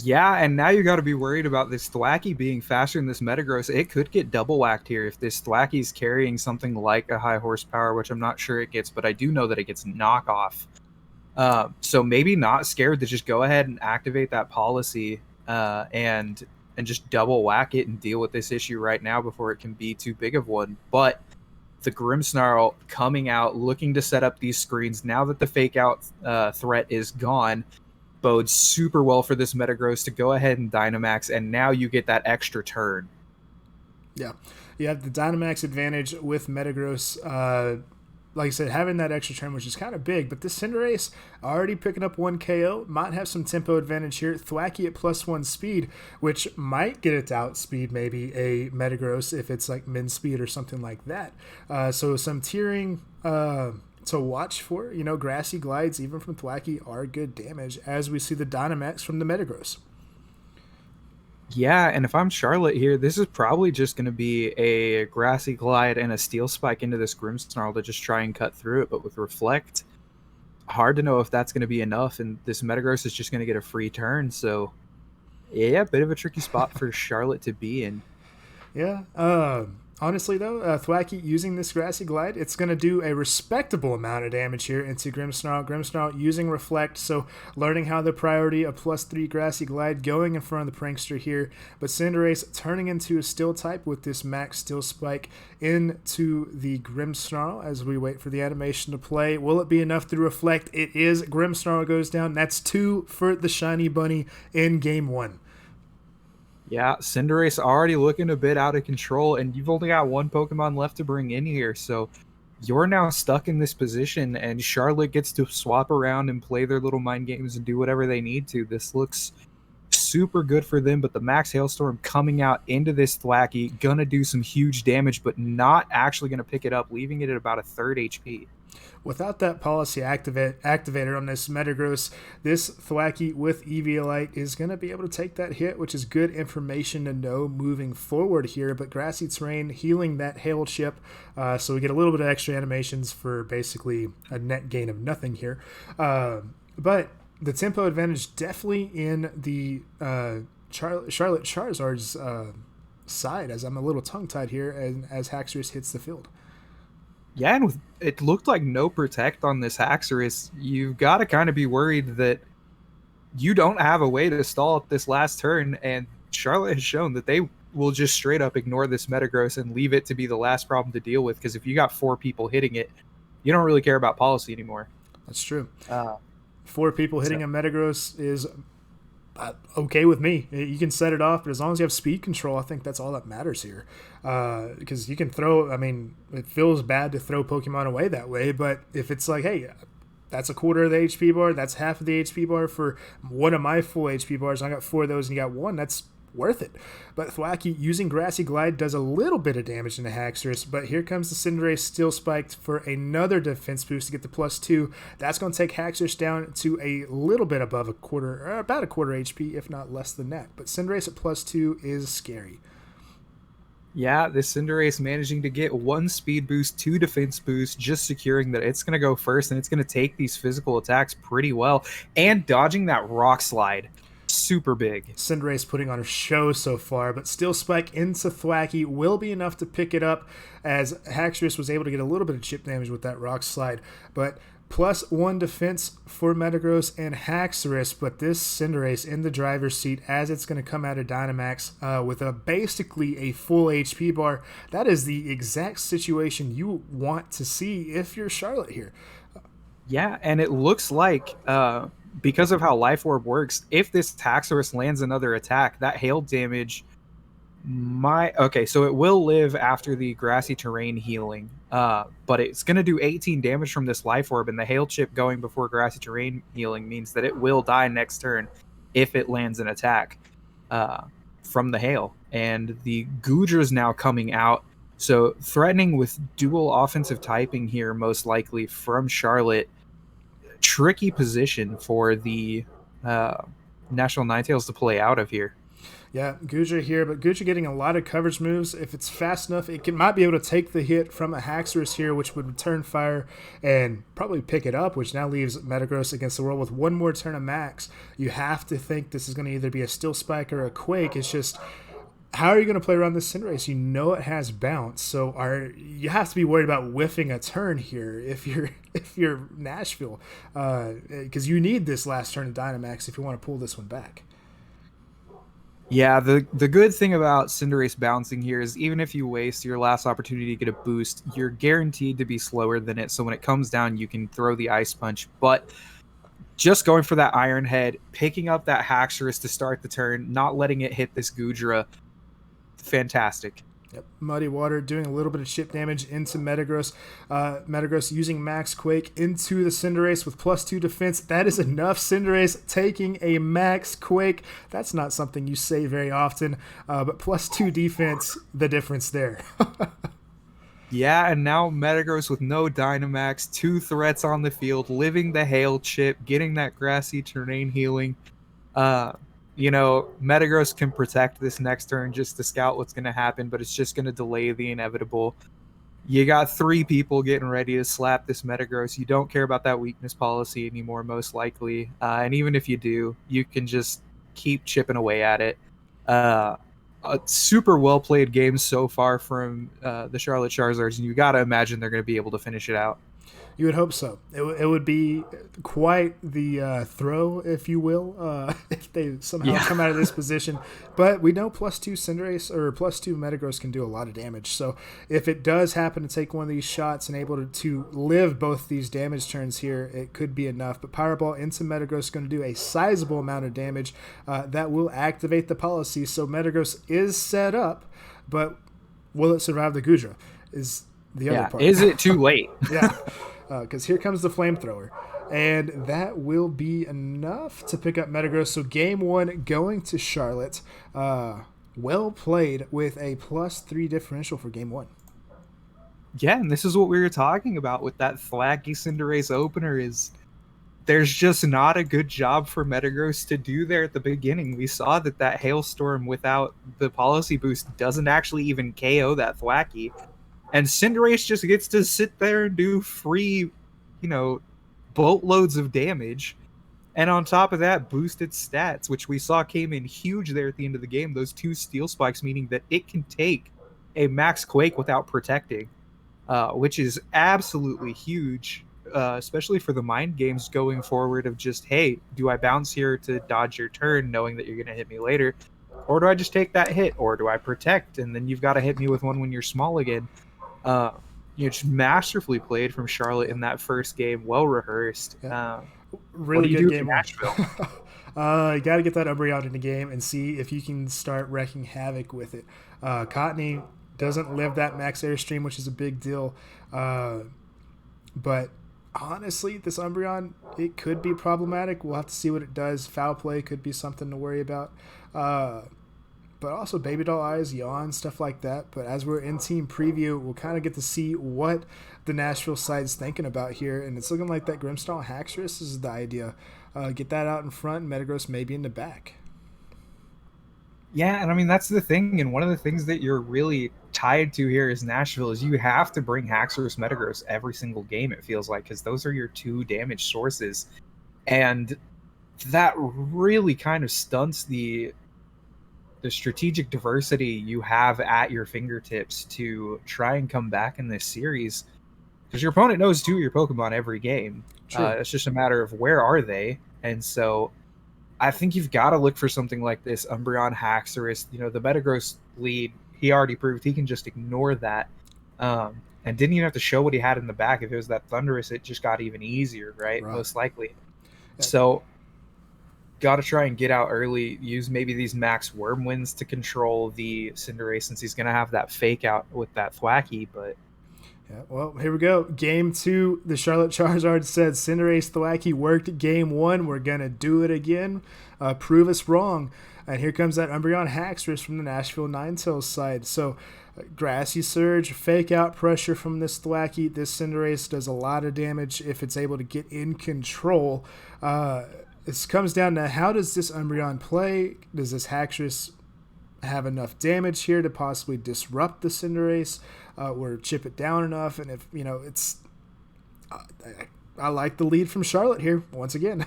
Yeah, and now you got to be worried about this Thwackey being faster than this Metagross. It could get double whacked here if this Thwackey's carrying something like a high horsepower, which I'm not sure it gets, but I do know that it gets knockoff. So maybe not scared to just go ahead and activate that policy and just double whack it and deal with this issue right now before it can be too big of one. But the Grimmsnarl coming out, looking to set up these screens now that the Fake Out threat is gone, bodes super well for this Metagross to go ahead and Dynamax, and now you get that extra turn. Yeah, you have the Dynamax advantage with Metagross. Like I said, having that extra turn, which is kind of big, but this Cinderace already picking up 1 KO, might have some tempo advantage here. Thwackey at +1 speed, which might get it to outspeed maybe a Metagross if it's like min speed or something like that. So some tiering to watch for. Grassy Glides, even from Thwackey, are good damage, as we see the Dynamax from the Metagross. Yeah, and if I'm Charlotte here, this is probably just going to be a Grassy Glide and a Steel Spike into this Grimmsnarl to just try and cut through it. But with Reflect, hard to know if that's going to be enough, and this Metagross is just going to get a free turn. So, yeah, bit of a tricky spot for Charlotte to be in. Yeah, honestly, though, Thwackey using this Grassy Glide, it's going to do a respectable amount of damage here into Grimmsnarl. Grimmsnarl using Reflect, so learning how the priority of +3 Grassy Glide going in front of the Prankster here. But Cinderace turning into a Steel type with this Max Steel Spike into the Grimmsnarl as we wait for the animation to play. Will it be enough to reflect? It is. Grimmsnarl goes down. That's 2 for the Shiny Bunny in Game 1. Yeah, Cinderace already looking a bit out of control, and you've only got 1 Pokemon left to bring in here, so you're now stuck in this position, and Charlotte gets to swap around and play their little mind games and do whatever they need to. This looks super good for them, but the Max Hailstorm coming out into this Thwackey, gonna do some huge damage, but not actually gonna pick it up, leaving it at about a 3rd HP. Without that policy activator on this Metagross, this Thwackey with Eviolite is going to be able to take that hit, which is good information to know moving forward here. But Grassy Terrain healing that Hail Chip, so we get a little bit of extra animations for basically a net gain of nothing here. But the tempo advantage definitely in the Charlotte Charizard's side, as I'm a little tongue-tied here as Haxorus hits the field. Yeah, and it looked like no protect on this Haxorus. You've got to kind of be worried that you don't have a way to stall at this last turn, and Charlotte has shown that they will just straight up ignore this Metagross and leave it to be the last problem to deal with, because if you got 4 people hitting it, you don't really care about policy anymore. That's true. 4 people hitting a Metagross is okay with me. You can set it off, but as long as you have speed control, I think that's all that matters here. Because you can throw, I mean, it feels bad to throw Pokemon away that way, but if it's like, hey, that's a quarter of the HP bar, that's half of the HP bar for one of my full HP bars, I got 4 of those and you got 1, that's worth it. But Thwackey using Grassy Glide does a little bit of damage into Haxorus, but here comes the Cinderace Steel Spiked for another defense boost to get the +2. That's going to take Haxorus down to a little bit above a quarter, or about a quarter HP, if not less than that. But Cinderace at +2 is scary. Yeah, this Cinderace managing to get 1 speed boost, 2 defense boost, just securing that it's going to go first, and it's going to take these physical attacks pretty well, and dodging that Rock Slide. Super big. Cinderace putting on a show so far, but Steel Spike into Thwackey will be enough to pick it up, as Haxorus was able to get a little bit of chip damage with that Rock Slide. But +1 defense for Metagross and Haxorus, but this Cinderace in the driver's seat as it's going to come out of Dynamax with basically a full HP bar. That is the exact situation you want to see if you're Charlotte here. Yeah, and it looks like because of how Life Orb works, if this Haxorus lands another attack, that hail damage so it will live after the Grassy Terrain healing, but it's going to do 18 damage from this Life Orb, and the hail chip going before Grassy Terrain healing means that it will die next turn if it lands an attack from the hail. And the Goodra is now coming out, so threatening with dual offensive typing here, most likely from Charlotte. Tricky position for the Nashville Ninetales to play out of here. Yeah, Goodra here, but Goodra getting a lot of coverage moves. If it's fast enough, it might be able to take the hit from a Haxorus here, which would return fire and probably pick it up, which now leaves Metagross against the world with 1 more turn of max. You have to think this is going to either be a Steel Spike or a Quake. It's just, how are you going to play around this Cinderace? You know it has bounce, so you have to be worried about whiffing a turn here if you're Nashville, because you need this last turn of Dynamax if you want to pull this one back. Yeah, the good thing about Cinderace bouncing here is even if you waste your last opportunity to get a boost, you're guaranteed to be slower than it, so when it comes down, you can throw the Ice Punch. But just going for that Iron Head, picking up that Haxorus to start the turn, not letting it hit this Goodra, fantastic. Yep. Muddy Water doing a little bit of chip damage into Metagross. Metagross using Max Quake into the Cinderace with +2 defense. That is enough. Cinderace taking a Max Quake. That's not something you say very often, but +2 defense, the difference there. Yeah, and now Metagross with no Dynamax, 2 threats on the field, living the hail chip, getting that Grassy Terrain healing. Metagross can protect this next turn just to scout what's going to happen, but it's just going to delay the inevitable. You got 3 people getting ready to slap this Metagross. You don't care about that weakness policy anymore, most likely. And even if you do, you can just keep chipping away at it. A super well-played game so far from the Charlotte Charizards, and you got to imagine they're going to be able to finish it out. You would hope so. It would be quite the throw, if you will, if they somehow come out of this position. But we know +2 Cinderace or +2 Metagross can do a lot of damage. So if it does happen to take one of these shots and able to live both these damage turns here, it could be enough. But Power Ball into Metagross is going to do a sizable amount of damage that will activate the policy. So Metagross is set up, but will it survive the Goodra? Is the other part. Is it too late? Yeah. Because here comes the Flamethrower, and that will be enough to pick up Metagross. So game 1 going to Charlotte. Well played with a +3 differential for game 1. Yeah, and this is what we were talking about with that Thwackey Cinderace opener is there's just not a good job for Metagross to do there at the beginning. We saw that Hailstorm without the policy boost doesn't actually even KO that Thwackey. And Cinderace just gets to sit there and do free, boatloads of damage. And on top of that, boosted stats, which we saw came in huge there at the end of the game. Those 2 steel spikes, meaning that it can take a max quake without protecting, which is absolutely huge, especially for the mind games going forward of just, hey, do I bounce here to dodge your turn knowing that you're going to hit me later? Or do I just take that hit? Or do I protect? And then you've got to hit me with one when you're small again. Uh, just masterfully played from Charlotte in that first game, well rehearsed. Yeah. What Really do you good do for game one. Nashville? You got to get that Umbreon in the game and see if you can start wrecking havoc with it. Cottony doesn't live that max airstream, which is a big deal. But honestly, this Umbreon, it could be problematic. We'll have to see what it does. Foul play could be something to worry about. But also baby doll eyes, yawn, stuff like that. But as we're in team preview, we'll kind of get to see what the Nashville side's thinking about here. And it's looking like that Grimstall Haxorus is the idea. Get that out in front, Metagross maybe in the back. Yeah, and I mean, that's the thing. And one of the things that you're really tied to here is Nashville is you have to bring Haxorus Metagross every single game, it feels like, because those are your 2 damage sources. And that really kind of stunts the strategic diversity you have at your fingertips to try and come back in this series, because your opponent knows 2 of your Pokemon every game. It's just a matter of where are they. And so I think you've got to look for something like this Umbreon Haxorus. The Metagross lead, he already proved he can just ignore that, and didn't even have to show what he had in the back. If it was that Thundurus, it just got even easier, right? Most likely. So got to try and get out early, use maybe these max Wormwinds to control the Cinderace, since he's going to have that fake out with that Thwackey. But yeah, well, here we go. Game 2, the Charlotte Charizard said Cinderace Thwackey worked game 1. We're going to do it again. Prove us wrong. And here comes that Umbreon Haxorus from the Nashville Ninetales side. So Grassy Surge, fake out pressure from this Thwackey. This Cinderace does a lot of damage if it's able to get in control. This comes down to how does this Umbreon play? Does this Haxorus have enough damage here to possibly disrupt the Cinderace or chip it down enough? And if, it's... I like the lead from Charlotte here, once again.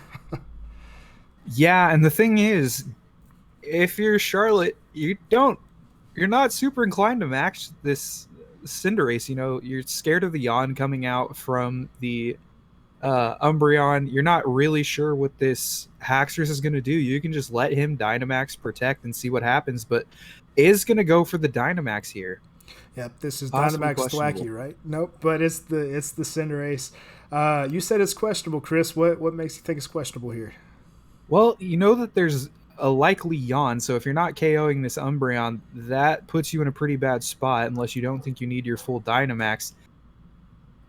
Yeah, and the thing is, if you're Charlotte, you're not super inclined to match this Cinderace. You're scared of the yawn coming out from the Umbreon. You're not really sure what this Haxorus is going to do. You can just let him Dynamax protect and see what happens, but is going to go for the Dynamax here. Yep, this is Dynamax Thwackey, right? Nope, but it's the Cinderace. You said it's questionable, Chris. What makes you think it's questionable here? Well, you know that there's a likely yawn, so if you're not KOing this Umbreon, that puts you in a pretty bad spot unless you don't think you need your full Dynamax.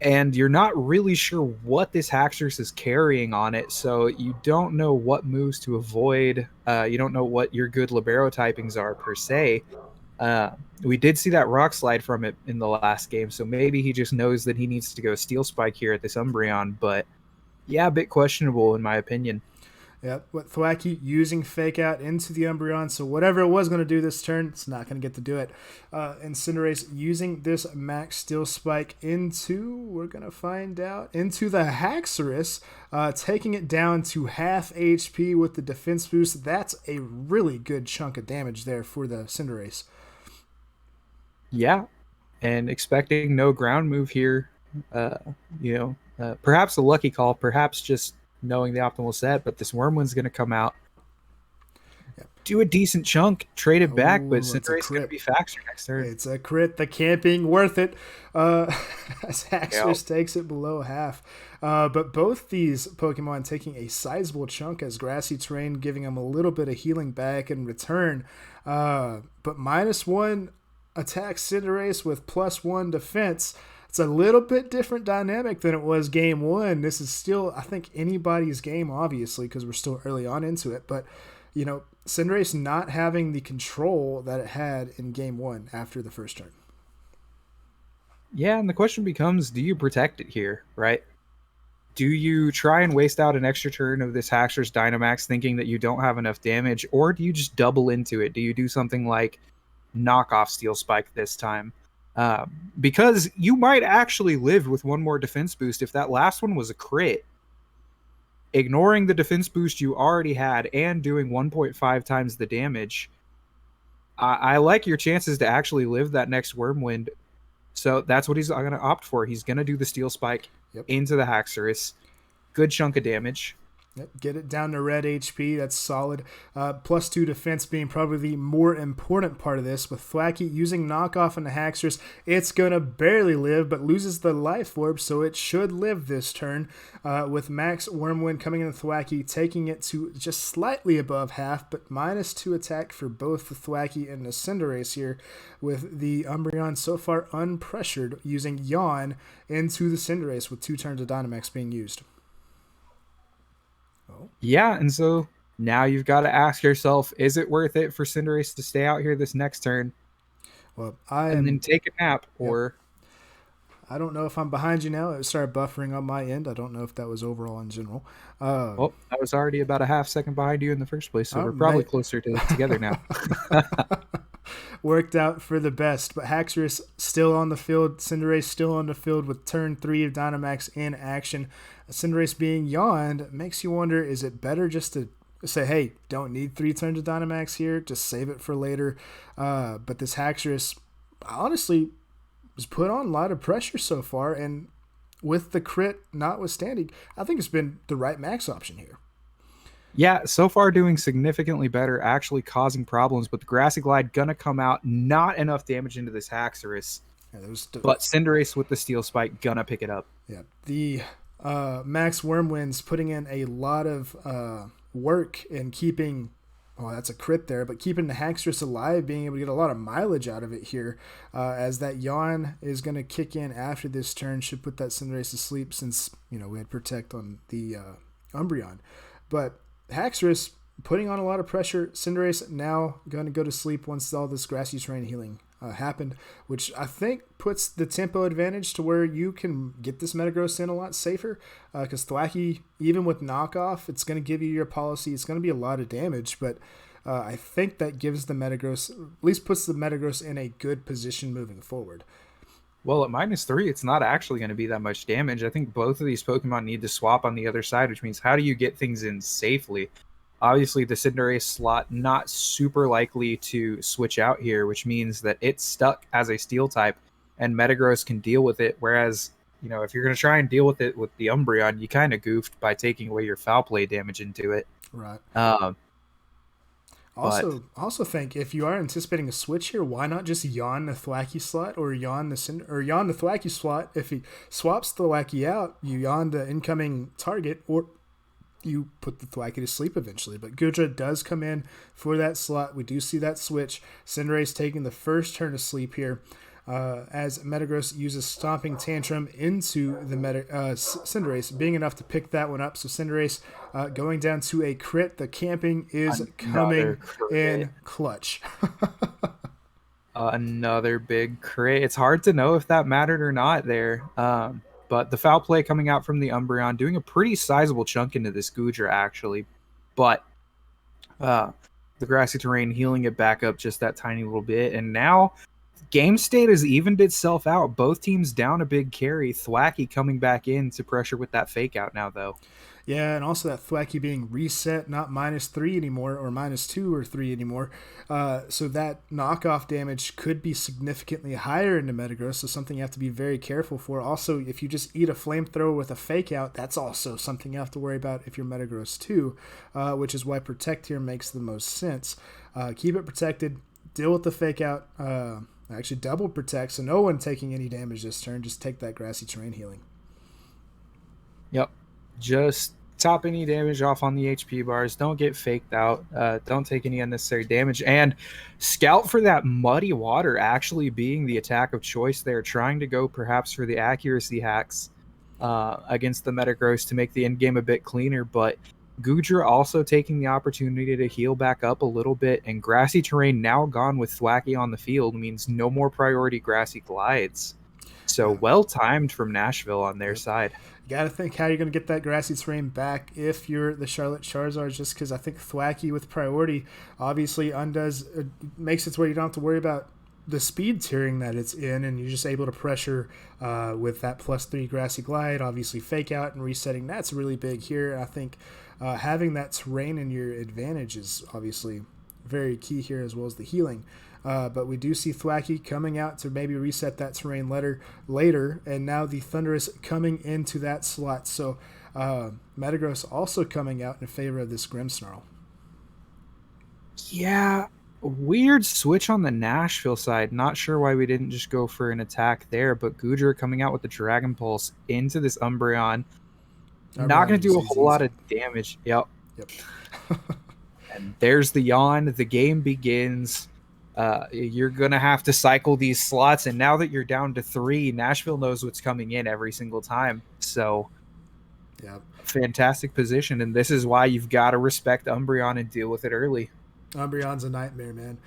And you're not really sure what this Haxorus is carrying on it, so you don't know what moves to avoid. You don't know what your good Libero typings are, per se. We did see that Rock Slide from it in the last game, so maybe he just knows that he needs to go Steel Spike here at this Umbreon, but yeah, a bit questionable in my opinion. Yep, but Thwackey using Fake Out into the Umbreon, so whatever it was going to do this turn, it's not going to get to do it. And Cinderace using this Max Steel Spike into, we're going to find out, into the Haxorus, taking it down to half HP with the defense boost. That's a really good chunk of damage there for the Cinderace. Yeah, and expecting no ground move here, perhaps a lucky call, perhaps just knowing the optimal set, but this Wormwind's going to come out, do a decent chunk, trade it back, but Cinderace going to be faster next turn. It's a crit. The camping worth it. As Haxorus takes it below half. But both these Pokemon taking a sizable chunk as grassy terrain, giving them a little bit of healing back in return. But -1 attack Cinderace with +1 defense. It's a little bit different dynamic than it was game 1. This is still, I think, anybody's game, obviously, because we're still early on into it. But, Cinderace not having the control that it had in game 1 after the first turn. Yeah, and the question becomes, do you protect it here, right? Do you try and waste out an extra turn of this Haxorus Dynamax thinking that you don't have enough damage, or do you just double into it? Do you do something like knock off Steel Spike this time? Because you might actually live with one more defense boost if that last one was a crit. ignoring the defense boost you already had and doing 1.5 times the damage, I like your chances to actually live that next Wormwind. So that's what he's going to opt for. He's going to do the Steel Spike into the Haxorus. Good chunk of damage. Yep, get it down to red HP. That's solid. +2 defense being probably the more important part of this. With Thwackey using knockoff on the Haxorus, it's going to barely live, but loses the life orb, so it should live this turn. With max Wormwind coming in Thwackey, taking it to just slightly above half, but -2 attack for both the Thwackey and the Cinderace here, with the Umbreon so far unpressured, using Yawn into the Cinderace with 2 turns of Dynamax being used. Yeah, and so now you've got to ask yourself, is it worth it for Cinderace to stay out here this next turn and then take a nap? Or I don't know if I'm behind you now. It started buffering on my end. I don't know if that was overall in general. Well, I was already about a half second behind you in the first place, so we're probably closer together now. Worked out for the best, but Haxorus still on the field, Cinderace still on the field with turn 3 of Dynamax in action. Cinderace being yawned makes you wonder, is it better just to say, hey, don't need 3 turns of Dynamax here, just save it for later? But this Haxorus honestly was put on a lot of pressure so far, and with the crit notwithstanding, I think it's been the right max option here. Yeah, so far doing significantly better, actually causing problems, but the Grassy Glide gonna come out, not enough damage into this Haxorus. Yeah, but Cinderace with the Steel Spike gonna pick it up. Yeah, the Max Wormwind's putting in a lot of work in keeping, that's a crit there, but keeping the Haxorus alive, being able to get a lot of mileage out of it here, as that Yawn is going to kick in after this turn, should put that Cinderace to sleep, since, we had Protect on the Umbreon. But Haxorus putting on a lot of pressure. Cinderace now going to go to sleep once all this grassy terrain healing happened, which I think puts the tempo advantage to where you can get this Metagross in a lot safer, because Thwackey, even with knockoff, it's going to give you your policy. It's going to be a lot of damage, but I think that gives the Metagross, at least puts the Metagross in a good position moving forward. Well, at -3, it's not actually going to be that much damage. I think both of these Pokemon need to swap on the other side, which means how do you get things in safely? Obviously, the Cinderace slot not super likely to switch out here, which means that it's stuck as a Steel type, and Metagross can deal with it. Whereas, if you're going to try and deal with it with the Umbreon, you kind of goofed by taking away your Foul Play damage into it. Right. Also think if you are anticipating a switch here, why not just yawn the Thwackey slot or yawn the Thwackey slot? If he swaps the Thwackey out, you yawn the incoming target, or you put the Thwackey to sleep eventually. But Gudra does come in for that slot. We do see that switch. Cinderace taking the first turn to sleep here, as Metagross uses Stomping Tantrum into the Cinderace, being enough to pick that one up. So Cinderace going down to a crit. The camping is coming in clutch. Another big crit. It's hard to know if that mattered or not there. But the Foul Play coming out from the Umbreon, doing a pretty sizable chunk into this Gudra, actually. But the Grassy Terrain healing it back up just that tiny little bit. And now game state has evened itself out. Both teams down a big carry. Thwackey coming back in to pressure with that fake out now, though. Yeah, and also that Thwackey being reset, not -3 anymore, or -2 or 3 anymore. So that knockoff damage could be significantly higher in the Metagross, so something you have to be very careful for. Also, if you just eat a flamethrower with a fake out, that's also something you have to worry about if you're Metagross too, which is why Protect here makes the most sense. Keep it protected, deal with the fake out, actually double protect, so no one taking any damage this turn. Just take that Grassy Terrain healing. Yep. Just top any damage off on the HP bars. Don't get faked out. Don't take any unnecessary damage. And scout for that Muddy Water actually being the attack of choice there, trying to go perhaps for the accuracy hacks against the Metagross to make the end game a bit cleaner. But Gudra also taking the opportunity to heal back up a little bit, and Grassy Terrain now gone with Thwackey on the field means no more priority Grassy Glides. So well-timed from Nashville on their side. You got to think how you're going to get that Grassy Terrain back if you're the Charlotte Charizards, just because I think Thwackey with priority obviously makes it to where you don't have to worry about the speed tiering that it's in, and you're just able to pressure with that +3 grassy glide. Obviously, fake out and resetting, that's really big here. I think having that terrain in your advantage is obviously very key here, as well as the healing. But we do see Thwacky coming out to maybe reset that terrain later, and now the Thunderous coming into that slot. So Metagross also coming out in favor of this Grimmsnarl. Yeah, weird switch on the Nashville side. Not sure why we didn't just go for an attack there, but Goodra coming out with the Dragon Pulse into this Umbreon. Not going to do a whole lot of damage. Yep. And there's the yawn. The game begins. You're going to have to cycle these slots, and now that you're down to 3, Nashville knows what's coming in every single time. So, fantastic position, and this is why you've got to respect Umbreon and deal with it early. Umbreon's a nightmare, man.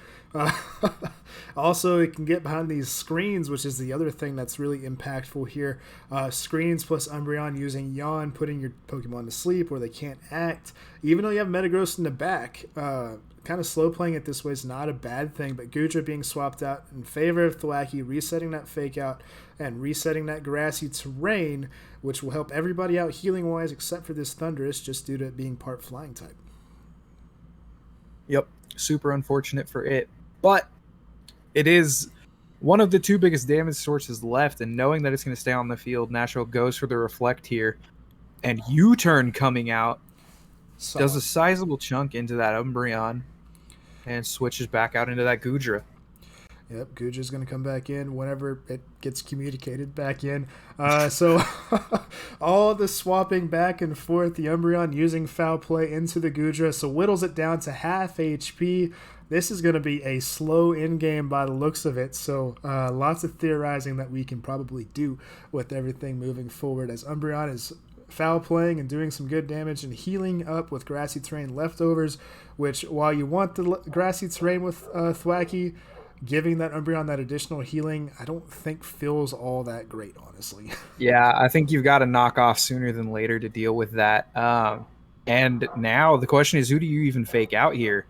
Also, it can get behind these screens, which is the other thing that's really impactful here. Screens plus Umbreon using Yawn, putting your Pokemon to sleep where they can't act. Even though you have Metagross in the back, kind of slow playing it this way is not a bad thing, but Goodra being swapped out in favor of Thwacky, resetting that fake out and resetting that grassy terrain, which will help everybody out healing wise except for this Thunderous, just due to it being part flying type. Yep, super unfortunate for it, but it is one of the 2 biggest damage sources left, and knowing that it's going to stay on the field, Nashville goes for the Reflect here, and U-turn coming out, does a sizable chunk into that Umbreon, and switches back out into that Goodra. Yep, Goodra's going to come back in whenever it gets communicated back in. So all the swapping back and forth, the Umbreon using Foul Play into the Goodra, so whittles it down to half HP. This is going to be a slow in-game by the looks of it, so lots of theorizing that we can probably do with everything moving forward, as Umbreon is foul playing and doing some good damage and healing up with grassy terrain leftovers, which while you want the grassy terrain with Thwacky, giving that Umbreon that additional healing, I don't think feels all that great, honestly. Yeah, I think you've got to knock off sooner than later to deal with that. And now the question is, who do you even fake out here?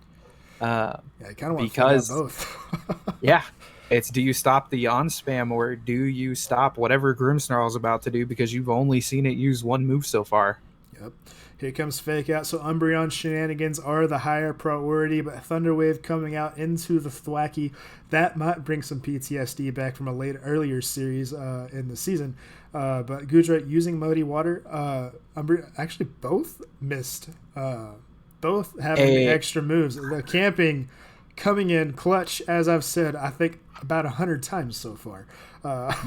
Yeah, I kind of want to fake out both. Yeah, it's do you stop the yawn spam or do you stop whatever Grimmsnarl's about to do, because you've only seen it use one move so far. Yep. Here comes fake out. So Umbreon shenanigans are the higher priority, but Thunder Wave coming out into the Thwacky, that might bring some PTSD back from a earlier series in the season. But Goodra using Muddy Water, Umbreon actually both missed. Both having the extra moves. The camping coming in clutch, as I've said, I think about 100 times so far.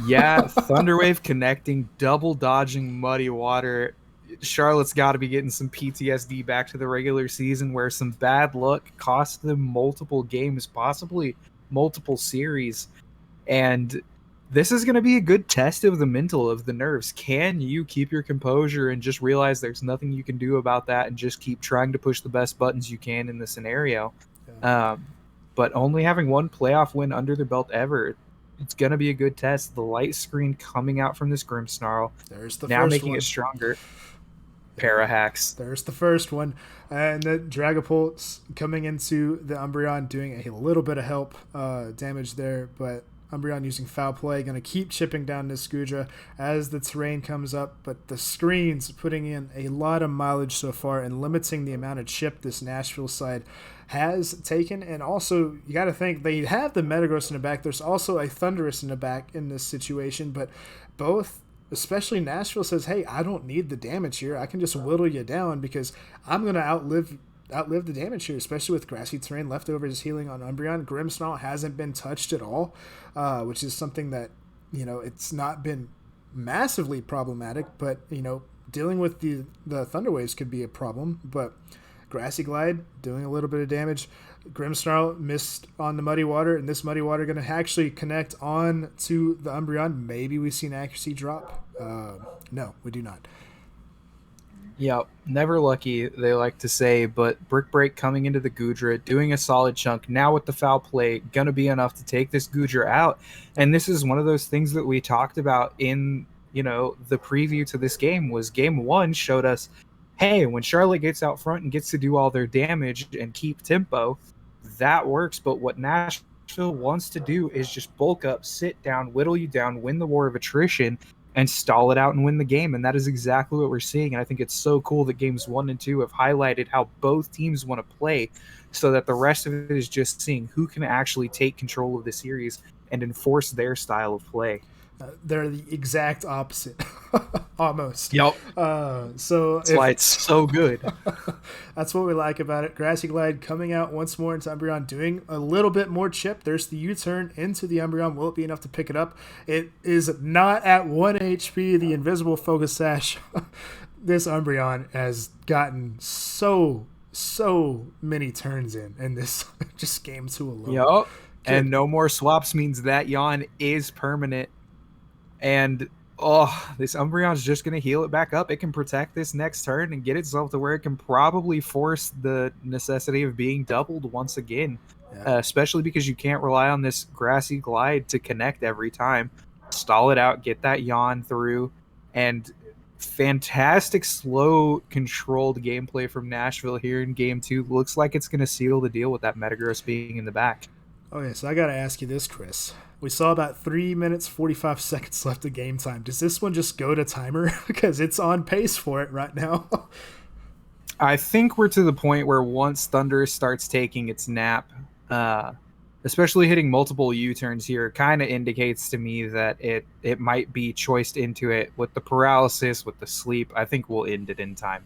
Yeah, Thunder Wave connecting, double dodging Muddy Water. Charlotte's got to be getting some PTSD back to the regular season, where some bad luck cost them multiple games, possibly multiple series. And this is going to be a good test of the mental, of the nerves. Can you keep your composure and just realize there's nothing you can do about that and just keep trying to push the best buttons you can in the scenario? Yeah. But only having one playoff win under their belt ever, it's going to be a good test. The light screen coming out from this Grimmsnarl, there's the now first making one. It stronger. Parahacks. There's the first one. And the Dragapult coming into the Umbreon, doing a little bit of help damage there, but Umbreon using Foul Play, going to keep chipping down this Goodra as the terrain comes up, but the screens putting in a lot of mileage so far and limiting the amount of chip this Nashville side has taken. And also, you got to think, they have the Metagross in the back. There's also a Thunderous in the back in this situation, but both, especially Nashville, says, hey, I don't need the damage here. I can just whittle you down because I'm going to outlive the damage here, especially with grassy terrain leftovers healing on Umbreon. Grimmsnarl hasn't been touched at all, which is something that, it's not been massively problematic, but, dealing with the Thunder Waves could be a problem. But Grassy Glide doing a little bit of damage. Grimmsnarl missed on the Muddy Water, and this Muddy Water going to actually connect on to the Umbreon. Maybe we see an accuracy drop. No, we do not. Yep, never lucky, they like to say, but Brick Break coming into the Goodra, doing a solid chunk. Now with the Foul Play, going to be enough to take this Goodra out. And this is one of those things that we talked about in, the preview to this game, was Game 1 showed us, hey, when Charlotte gets out front and gets to do all their damage and keep tempo, that works. But what Nashville Nashville wants to do is just bulk up, sit down, whittle you down, win the war of attrition, and stall it out and win the game. And that is exactly what we're seeing. And I think it's so cool that games 1 and 2 have highlighted how both teams want to play, so that the rest of it is just seeing who can actually take control of the series and enforce their style of play. They're the exact opposite, almost. Yep. So that's why it's so good. That's what we like about it. Grassy Glide coming out once more into Umbreon, doing a little bit more chip. There's the U-turn into the Umbreon. Will it be enough to pick it up? It is not at 1 HP. The invisible focus sash. This Umbreon has gotten so many turns in this just game 2 alone. Yep. And no more swaps means that yawn is permanent. And this Umbreon's just going to heal it back up. It can protect this next turn and get itself to where it can probably force the necessity of being doubled once again. Yeah. Especially because you can't rely on this Grassy Glide to connect every time. Stall it out, get that yawn through, and fantastic slow controlled gameplay from Nashville here in game 2. Looks like it's going to seal the deal with that Metagross being in the back. Okay, so I got to ask you this, Chris. We saw about 3 minutes, 45 seconds left of game time. Does this one just go to timer? Because it's on pace for it right now. I think we're to the point where once Thunder starts taking its nap, especially hitting multiple U-turns here, kind of indicates to me that it might be choiced into it with the paralysis, with the sleep. I think we'll end it in time.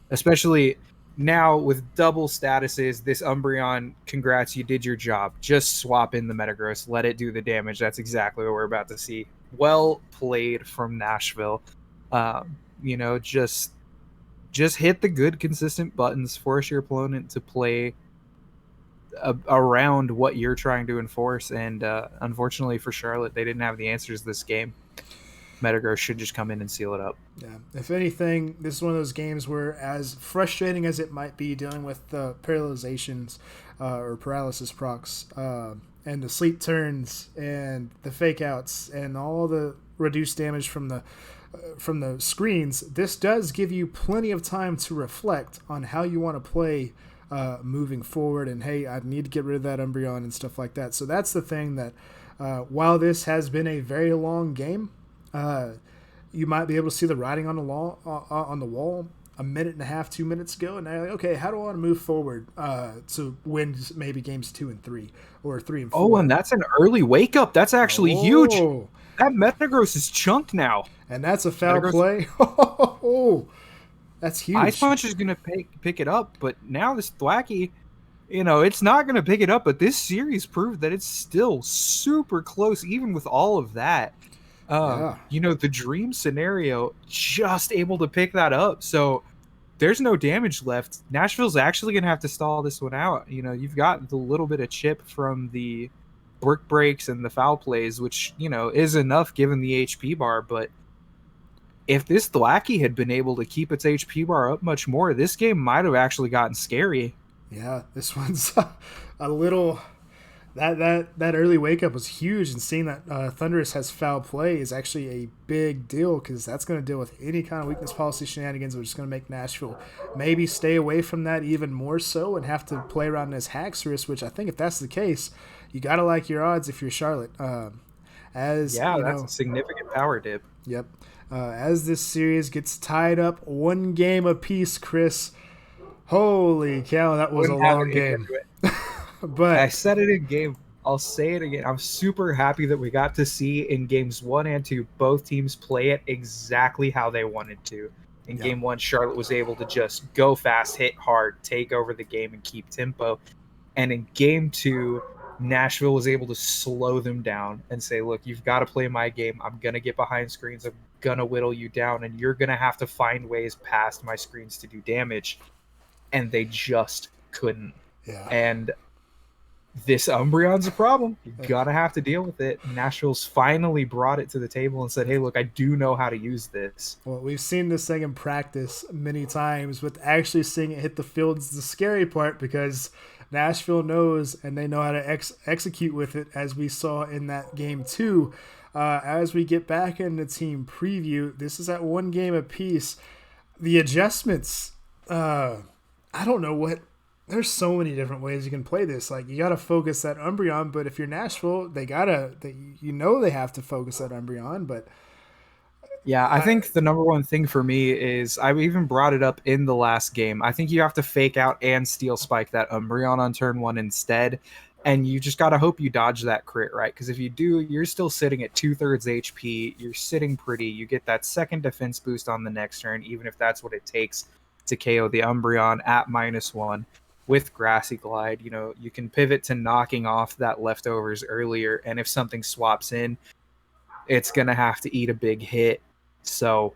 Especially now with double statuses, this Umbreon, congrats, you did your job. Just swap in the Metagross, let it do the damage. That's exactly what we're about to see. Well played from Nashville. Just hit the good, consistent buttons, force your opponent to play around what you're trying to enforce. And unfortunately for Charlotte, they didn't have the answers this game. Metagross should just come in and seal it up. Yeah. If anything, this is one of those games where, as frustrating as it might be dealing with the paralyzations or paralysis procs and the sleep turns and the fake outs and all the reduced damage from the screens, this does give you plenty of time to reflect on how you want to play moving forward. And hey, I need to get rid of that Umbreon and stuff like that. So that's the thing that while this has been a very long game, you might be able to see the writing on the wall a minute and a half, 2 minutes ago, and they're like, okay, how do I want to move forward to win maybe games 2 and 3 or 3 and 4? Oh, and that's an early wake up. That's actually huge. That Metagross is chunked now, and that's a foul play. Oh, that's huge. Ice Punch is gonna pick it up, but now this Thwackey, it's not gonna pick it up. But this series proved that it's still super close, even with all of that. The dream scenario, just able to pick that up. So there's no damage left. Nashville's actually going to have to stall this one out. You've got the little bit of chip from the brick breaks and the foul plays, which, is enough given the HP bar. But if this Thwackey had been able to keep its HP bar up much more, this game might have actually gotten scary. Yeah, this one's a little... That early wake up was huge, and seeing that Thunderous has foul play is actually a big deal, because that's going to deal with any kind of weakness policy shenanigans, which is going to make Nashville maybe stay away from that even more so and have to play around as Haxorus, which I think if that's the case, you got to like your odds if you're Charlotte. That's a significant power dip. Yep. As this series gets tied up 1 game apiece, Chris, holy cow, that was a long game. But I said it in game. I'll say it again. I'm super happy that we got to see in games 1 and 2 both teams play it exactly how they wanted to. In game 1, Charlotte was able to just go fast, hit hard, take over the game, and keep tempo. And in game 2, Nashville was able to slow them down and say, look, you've got to play my game. I'm going to get behind screens. I'm going to whittle you down, and you're going to have to find ways past my screens to do damage. And they just couldn't. Yeah. And this Umbreon's a problem. You're going to have to deal with it. Nashville's finally brought it to the table and said, hey, look, I do know how to use this. Well, we've seen this thing in practice many times, with actually seeing it hit the field is the scary part, because Nashville knows, and they know how to execute with it, as we saw in that game 2. As we get back in the team preview, this is at 1 game apiece. The adjustments, I don't know what there's so many different ways you can play this. Like, you got to focus that Umbreon, but if you're Nashville, they they have to focus that Umbreon. But Yeah, I think the number one thing for me is I even brought it up in the last game. I think you have to fake out and steel spike that Umbreon on turn 1 instead. And you just got to hope you dodge that crit, right? Because if you do, you're still sitting at 2/3 HP. You're sitting pretty. You get that second defense boost on the next turn, even if that's what it takes to KO the Umbreon at -1 with Grassy Glide. You know, you can pivot to knocking off that leftovers earlier. And if something swaps in, it's going to have to eat a big hit. So,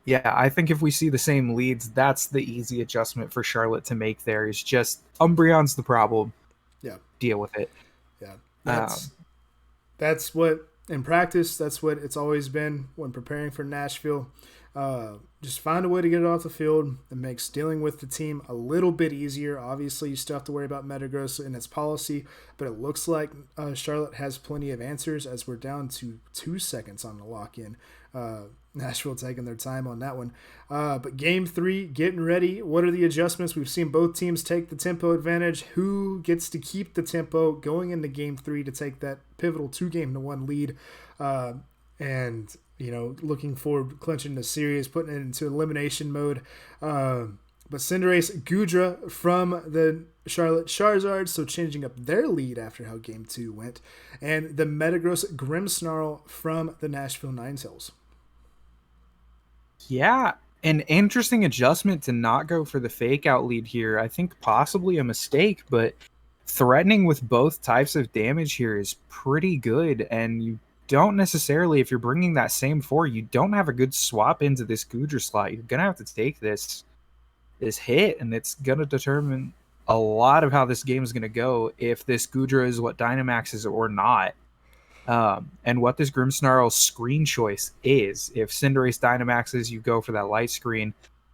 yeah, I think if we see the same leads, that's the easy adjustment for Charlotte to make there is just Umbreon's the problem. yeah, Deal with it. yeah, Um, that's what in practice. That's what it's always been when preparing for Nashville. Just find a way to get it off the field. It makes dealing with the team a little bit easier. Obviously, you still have to worry about Metagross and its policy, but it looks like Charlotte has plenty of answers as we're down to 2 seconds on the lock-in. Nashville taking their time on that one. But game 3, getting ready. What are the adjustments? We've seen both teams take the tempo advantage. Who gets to keep the tempo going into game 3 to take that pivotal 2-1 lead? And looking forward to clinching the series, putting it into elimination mode. But Cinderace, Goodra from the Charlotte Charizards, so changing up their lead after how game 2 went. And the Metagross Grimmsnarl from the Nashville Ninetales. yeah, an interesting adjustment to not go for the fake out lead here. I think possibly a mistake, but threatening with both types of damage here is pretty good. And you don't necessarily, if you're bringing that same 4, you don't have a good swap into this Goodra slot. You're going to have to take this hit, and it's going to determine a lot of how this game is going to go if this Goodra is what Dynamaxes or not. And what this Grimmsnarl screen choice is. If Cinderace Dynamaxes, you go for that light screen.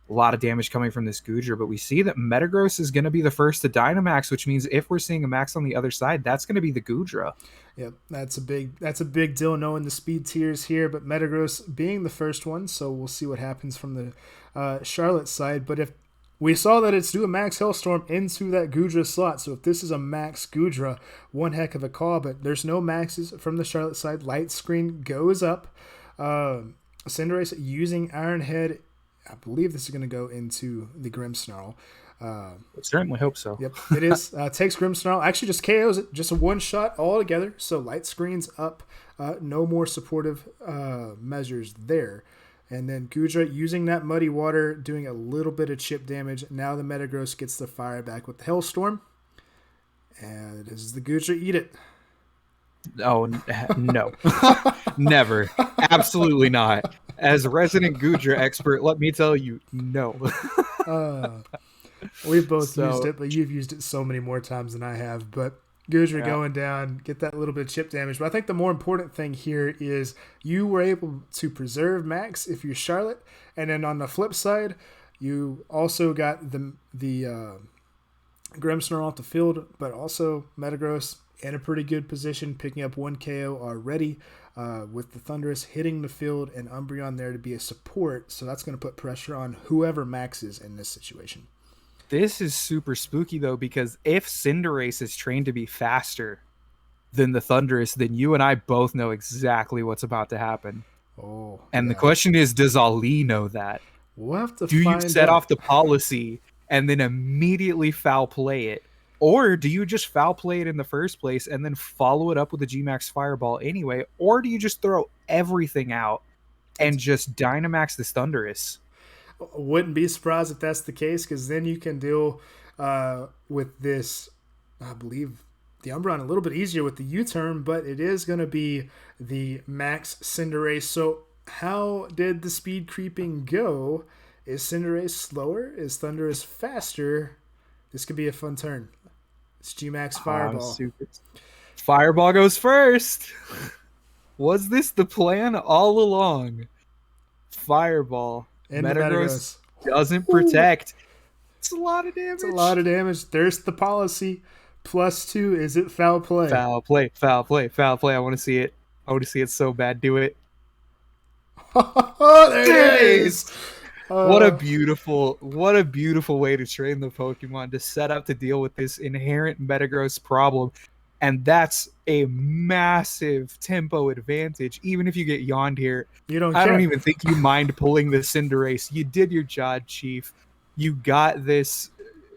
A lot of damage coming from this Goodra, but we see that Metagross is going to be the first to Dynamax, which means if we're seeing a max on the other side, that's going to be the Goodra. Yep, that's a big deal knowing the speed tiers here, but Metagross being the first one, so we'll see what happens from the Charlotte side. But if we saw that it's due a max Hellstorm into that Goodra slot, so if this is a max Goodra, one heck of a call, but there's no maxes from the Charlotte side. Light screen goes up. Cinderace using Iron Head. I believe this is going to go into the Grimmsnarl. I certainly hope so. Yep, it is. Takes Grimmsnarl. Actually just KOs it. Just a one-shot altogether. So light screen's up. No more supportive measures there. And then Goodra using that Muddy Water, doing a little bit of chip damage. Now the Metagross gets the fire back with the Hellstorm. And this is the Goodra. Eat it. Oh, no. Never. Absolutely not. As a resident Goodra expert, let me tell you, no. We've both used it, but you've used it so many more times than I have. But Goodra going down, get that little bit of chip damage. But I think the more important thing here is you were able to preserve Max if you're Charlotte. And then on the flip side, you also got the Grimmsnarl off the field, but also Metagross in a pretty good position, picking up 1 KO already with the Thundurus hitting the field and Umbreon there to be a support. So that's going to put pressure on whoever maxes in this situation. This is super spooky, though, because if Cinderace is trained to be faster than the Thundurus, then you and I both know exactly what's about to happen. Oh, and the question is, does Ali know that? We'll have to do you set off the policy and then immediately foul play it? Or do you just foul play it in the first place and then follow it up with a G-Max Fireball anyway? Or do you just throw everything out and just Dynamax this Thundurus? Wouldn't be surprised if that's the case, because then you can deal with this, I believe, the Umbreon a little bit easier with the U-turn, but it is going to be the max Cinderace. So how did the speed creeping go? Is Cinderace slower? Is Thundurus faster? This could be a fun turn. It's G-Max Fireball. Fireball goes first. Was this the plan all along? Fireball. Metagross doesn't protect. It's a lot of damage. It's a lot of damage. There's the policy. +2. Is it foul play? Foul play. Foul play. Foul play. I want to see it. I want to see it so bad. Do it. There it is. What a Uh, beautiful way to train the Pokemon to set up to deal with this inherent Metagross problem. And that's a massive tempo advantage. Even if you get yawned here, you don't I don't care. even think you mind pulling the Cinderace. You did your job, Chief. You got this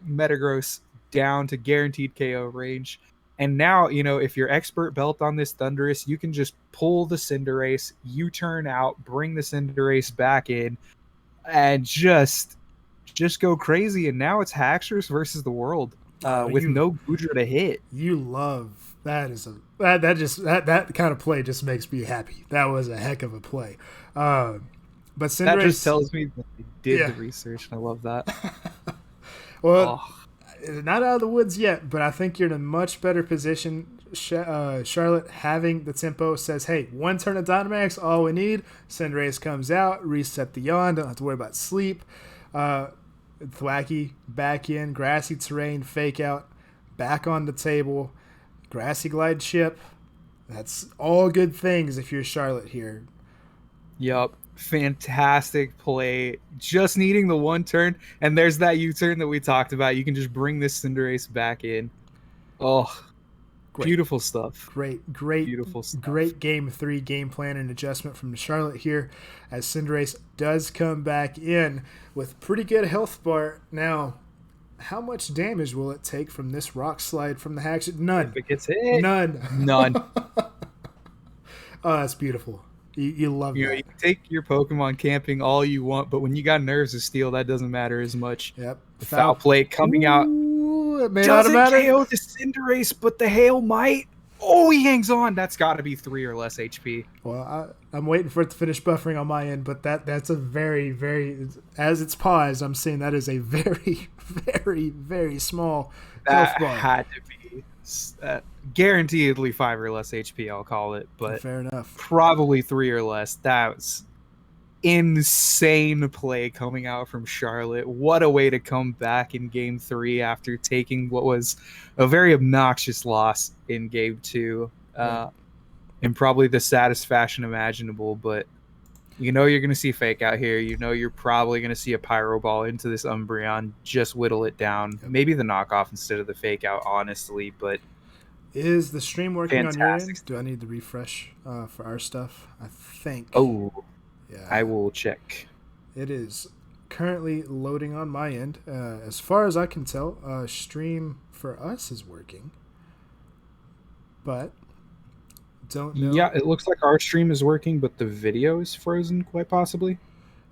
Metagross down to guaranteed KO range. And now, if you're expert belt on this Thundurus, you can just pull the Cinderace, you turn out, bring the Cinderace back in, and just go crazy. And now it's Haxorus versus the world, with You no Goodra to hit. you love that is a that kind of play just makes me happy. That was a heck of a play. But That just Cinderace, tells me that they did yeah. the research, and I love that. Well, Oh, not out of the woods yet, but I think you're in a much better position. Charlotte having the tempo says, hey, one turn of Dynamax, all we need. Cinderace comes out, reset the yawn, don't have to worry about sleep. Thwacky back in, grassy terrain, fake out, back on the table, grassy glide chip. That's all good things if you're Charlotte here. yep. Fantastic play. Just needing the one turn, and there's that U-turn that we talked about. You can just bring this Cinderace back in. Oh, Great. beautiful stuff. Beautiful stuff. Great game 3 game plan and adjustment from Charlotte here as Cinderace does come back in with pretty good health bar. Now, how much damage will it take from this rock slide from the Hax? None. If it gets hit, None. none. Oh, that's beautiful. You love that. You can take your Pokemon camping all you want, but when you got Nerves of Steel, that doesn't matter as much. Yep. Foul play coming out. Ooh, it may Doesn't not matter. KO the Cinderace, but the Hail might. Oh, he hangs on. That's got to be 3 or less HP. Well, I'm waiting for it to finish buffering on my end, but that's a very, very, as it's paused, I'm seeing that is a very, very, very small health That bar. had to be guaranteedly 5 or less HP, I'll call it, but Fair enough. probably 3 or less. That was insane play coming out from Charlotte. What a way to come back in game 3 after taking what was a very obnoxious loss in game 2, in probably the saddest fashion imaginable. But you're going to see fake out here. You're probably going to see a Pyro Ball into this Umbreon, just whittle it down. Maybe the knockoff instead of the fake out, honestly, but is the stream working fantastic. on your end? Do I need to refresh for our stuff? I think. Oh, yeah. I will check. It is currently loading on my end. As far as I can tell, stream for us is working, but don't know. Yeah, it looks like our stream is working, but the video is frozen, quite possibly.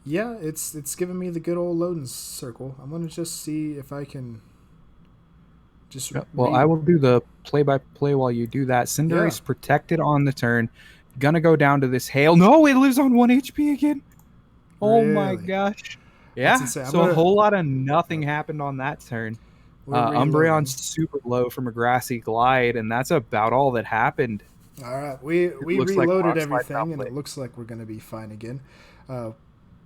Yeah, it's giving me the good old loading circle. I'm gonna just see if I can just. Yeah, well, I will do the play-by-play while you do that. Cinderace protected on the turn. Gonna go down to this Hail. No, it lives on 1 HP again. Oh my gosh. Yeah, so a whole lot of nothing happened on that turn. Umbreon's super low from a grassy glide, and that's about all that happened. All right, we reloaded everything, and it looks like we're going to be fine again.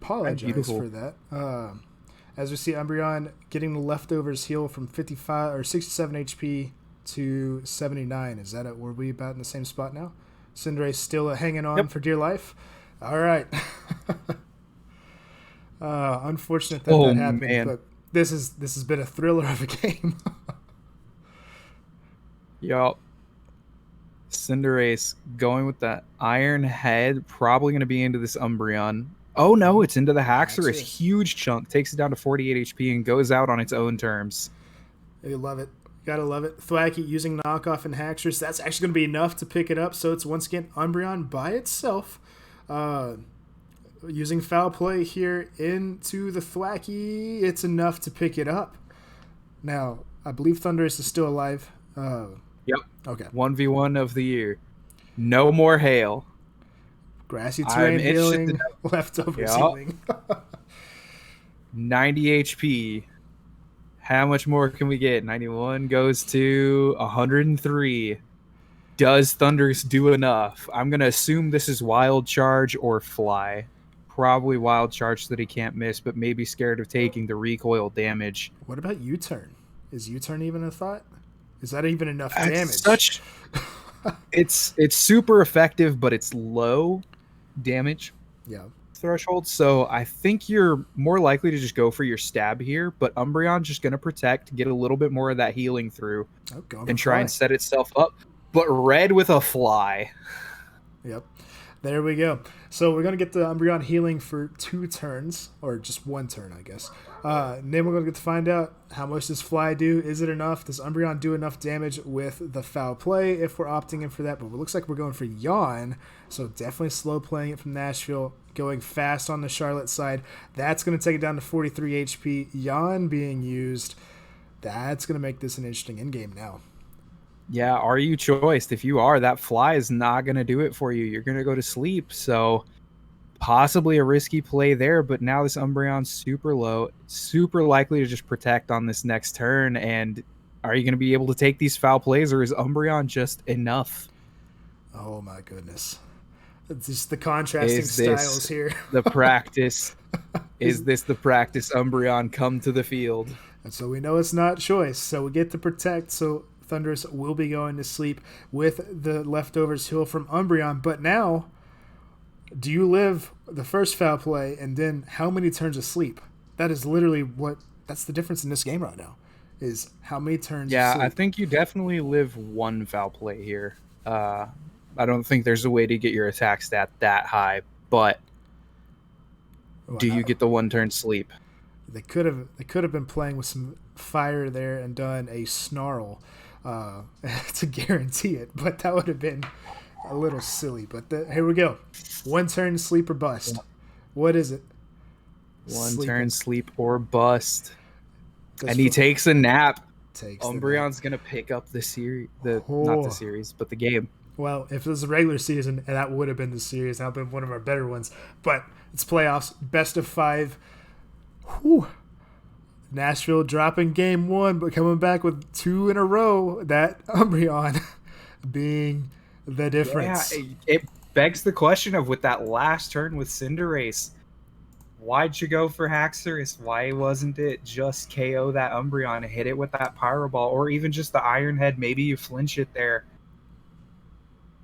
Apologize for that. As we see, Umbreon getting the leftovers heal from 55 or 67 HP to 79. Is that it? Were we about in the same spot now? Cinderace still hanging on for dear life. All right. Unfortunate that happened, but this has been a thriller of a game. Yup. Cinderace going with that Iron Head, probably going to be into this Umbreon. Oh no, it's into the Haxorus. Huge chunk, takes it down to 48 HP and goes out on its own terms. You love it. Gotta love it. Thwacky using knockoff and Haxorus. That's actually going to be enough to pick it up. So it's once again Umbreon by itself. Using foul play here into the Thwacky. It's enough to pick it up. Now, I believe Thundurus is still alive. Yep. Okay. 1v1 of the year. No more Hail. Grassy terrain healing. Leftovers healing. 90 HP. How much more can we get? 91 goes to 103. Does Thundurus do enough? I'm going to assume this is Wild Charge or Fly. Probably Wild Charge so that he can't miss, but maybe scared of taking the recoil damage. What about U-turn? Is U-turn even a thought? Is that even enough damage? It's super effective, but it's low damage. Yeah. threshold. So I think you're more likely to just go for your stab here, but Umbreon's just going to protect, get a little bit more of that healing through, and try and set itself up. But red with a fly. Yep. There we go. So we're going to get the Umbreon healing for 2 turns, or just 1 turn, I guess. Then we're going to get to find out how much does Fly do. Is it enough? Does Umbreon do enough damage with the foul play if we're opting in for that? But it looks like we're going for Yawn, so definitely slow playing it from Nashville, going fast on the Charlotte side. That's going to take it down to 43 HP. Yawn being used. That's going to make this an interesting endgame now. Yeah, are you choiced? If you are, that fly is not going to do it for you. You're going to go to sleep. So possibly a risky play there, but now this Umbreon's super low, super likely to just protect on this next turn. And are you going to be able to take these foul plays, or is Umbreon just enough? Oh my goodness. It's just the contrasting styles here. The practice? Is this the practice Umbreon come to the field? And so we know it's not choice. So we get to protect. So Thundurus will be going to sleep with the leftovers heal from Umbreon. But now, do you live the first foul play and then how many turns of sleep? That is literally that's the difference in this game right now, is how many turns of sleep. I think you definitely live 1 foul play here. I don't think there's a way to get your attack stat that high, but do you get the 1 turn sleep? They could have been playing with some fire there and done a snarl to guarantee it, but that would have been a little silly. But here we go. 1 turn sleep or bust. Yeah. What is it? 1 turn sleep or bust. And he takes a nap. Umbreon's going to pick up the series. Not the series, but the game. Well, if it was a regular season, and that would have been the series, that would have been one of our better ones. But it's playoffs, best of 5. Whew. Nashville dropping game 1, but coming back with 2 in a row. That Umbreon being the difference. Yeah, it begs the question of, with that last turn with Cinderace, why'd you go for Haxorus? Why wasn't it just KO that Umbreon, hit it with that Pyro Ball, or even just the Iron Head? Maybe you flinch it there.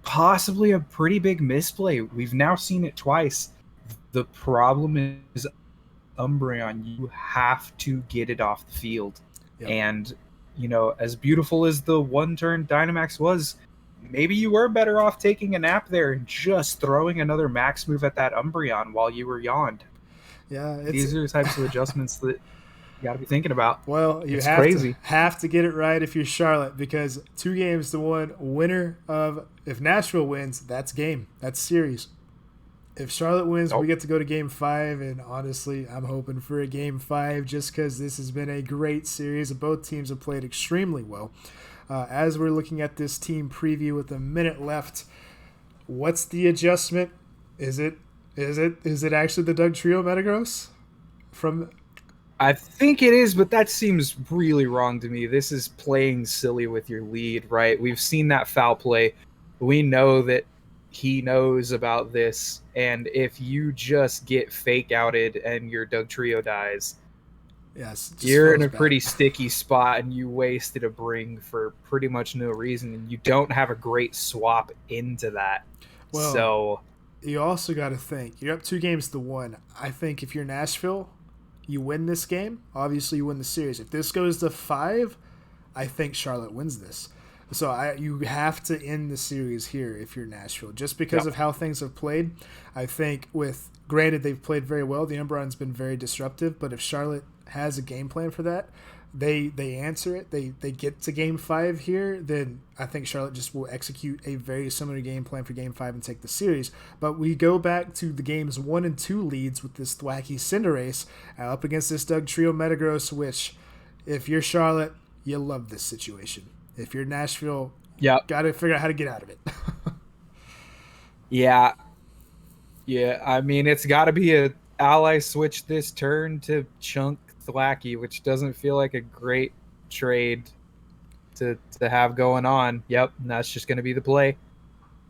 Possibly a pretty big misplay. We've now seen it twice. The problem is Umbreon, you have to get it off the field. Yep. And, as beautiful as the 1 turn Dynamax was, maybe you were better off taking a nap there and just throwing another max move at that Umbreon while you were yawned. Yeah, these are the types of adjustments that you got to be thinking about. Well, you have to get it right if you're Charlotte, because 2 games to 1, winner of, if Nashville wins, that's game. That's series. If Charlotte wins, we get to go to Game 5, and honestly, I'm hoping for a Game 5 just because this has been a great series. Both teams have played extremely well. As we're looking at this team preview with a minute left, what's the adjustment? Is it actually the Dugtrio Metagross? I think it is, but that seems really wrong to me. This is playing silly with your lead, right? We've seen that foul play. We know that he knows about this, and if you just get fake outed and your Dugtrio dies, you're in a pretty sticky spot, and you wasted a bring for pretty much no reason, and you don't have a great swap into that. Well, so you also got to think, you're up 2 games to 1. I think if you're Nashville, you win this game. Obviously, you win the series. If this goes to 5, I think Charlotte wins this. So you have to end the series here if you're Nashville, just because of how things have played. I think granted, they've played very well. The Umbreon's been very disruptive, but if Charlotte has a game plan for that, they answer it. They get to Game 5 here, then I think Charlotte just will execute a very similar game plan for Game 5 and take the series. But we go back to the games 1 and 2 leads with this thwacky Cinderace up against this Dugtrio Metagross, which, if you're Charlotte, you love this situation. If you're Nashville, got to figure out how to get out of it. Yeah, I mean, it's got to be a ally switch this turn to Chunk Thwacky, which doesn't feel like a great trade to have going on. Yep, and that's just going to be the play.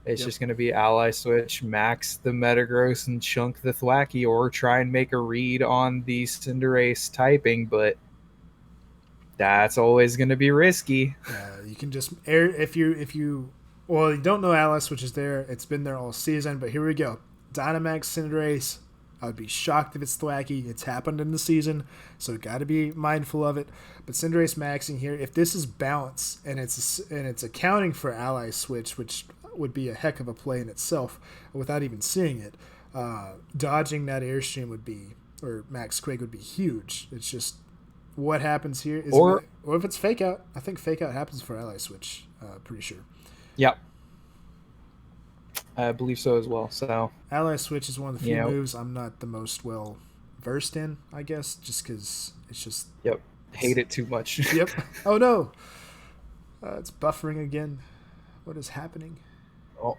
It's just going to be ally switch, max the Metagross and Chunk the Thwacky, or try and make a read on the Cinderace typing, but that's always going to be risky. You can just if you don't know Alice, which is there. It's been there all season, but here we go. Dynamax Cinderace I would be shocked if it's Thwacky. It's happened in the season, so got to be mindful of it. But Cinderace maxing here, if this is balance and it's accounting for ally switch, which would be a heck of a play in itself without even seeing it, dodging that Airstream would be, or Max Quake would be huge. It's just what happens here is, or if it's fake out. I think fake out happens for ally switch. Pretty sure. Yep. I believe so as well. So ally switch is one of the few moves I'm not the most well versed in, I guess, just because it's just. Yep. Hate it too much. Yep. Oh no. It's buffering again. What is happening? Oh,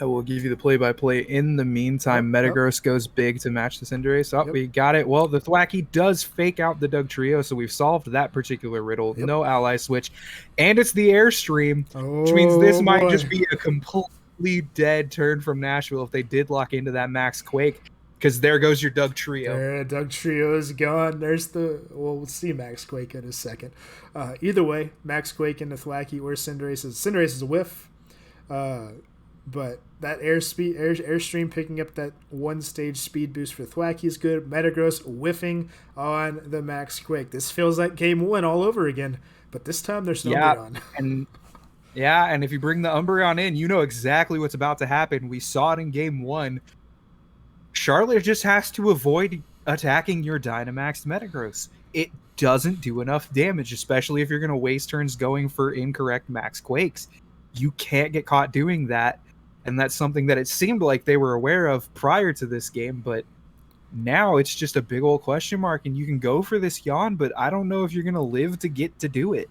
I will give you the play-by-play. In the meantime, Metagross goes big to match the Cinderace. Oh, we got it. Well, the Thwacky does fake out the Doug Trio, so we've solved that particular riddle. No ally switch. And it's the Airstream, which means this might just be a completely dead turn from Nashville if they did lock into that Max Quake, because there goes your Doug Trio. Doug Trio is gone. There's the... Well, we'll see Max Quake in a second. Either way, Max Quake into Thwacky or Cinderace. Cinderace is a whiff. But that Airstream picking up that one-stage speed boost for Thwacky is good. Metagross whiffing on the Max Quake. This feels like Game 1 all over again, but this time there's no Umbreon. And if you bring the Umbreon in, you know exactly what's about to happen. We saw it in Game 1. Charlotte just has to avoid attacking your Dynamax Metagross. It doesn't do enough damage, especially if you're going to waste turns going for incorrect Max Quakes. You can't get caught doing that. And that's something that it seemed like they were aware of prior to this game, but now it's just a big old question mark, and you can go for this yawn, but I don't know if you're going to live to get to do it.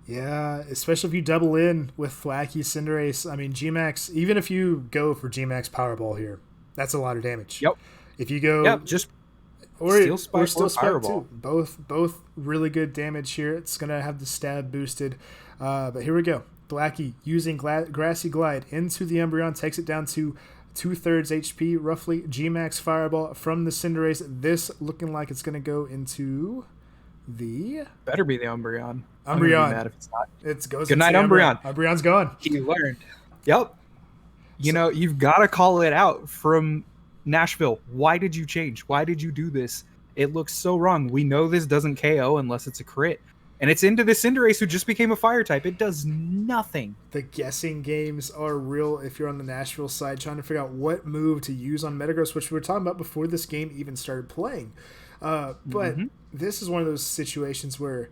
Yeah, especially if you double in with Thwacky, Cinderace. I mean, G-Max, even if you go for G-Max Powerball here, that's a lot of damage. Yep. If you go... Yep, just Steel Spike or Fireball. Too. Both really good damage here. It's going to have the stab boosted. But here we go. Thwacky using Grassy Glide into the Umbreon, takes it down to 2/3 HP, roughly. G-Max Fireball from the Cinderace. This looking like it's going to go into the... Better be the Umbreon. Umbreon. I'm gonna be mad if it's not. It goes Good night, Umbreon. Umbreon's gone. He learned. Yep. You know, you've got to call it out from Nashville. Why did you change? Why did you do this? It looks so wrong. We know this doesn't KO unless it's a crit. And it's into the Cinderace, who just became a fire type. It does nothing. The guessing games are real if you're on the Nashville side, trying to figure out what move to use on Metagross, which we were talking about before this game even started playing. But this is one of those situations where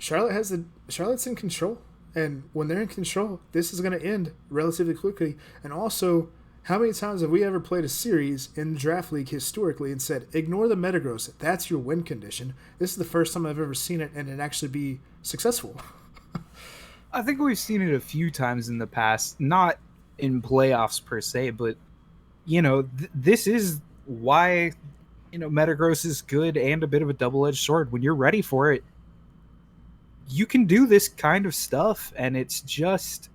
Charlotte's in control. And when they're in control, this is going to end relatively quickly. And also, how many times have we ever played a series in the Draft League historically and said, ignore the Metagross, that's your win condition? This is the first time I've ever seen it and it actually be successful. I think we've seen it a few times in the past, not in playoffs per se, but, you know, this is why, you know, Metagross is good and a bit of a double-edged sword. When you're ready for it, you can do this kind of stuff, and it's just...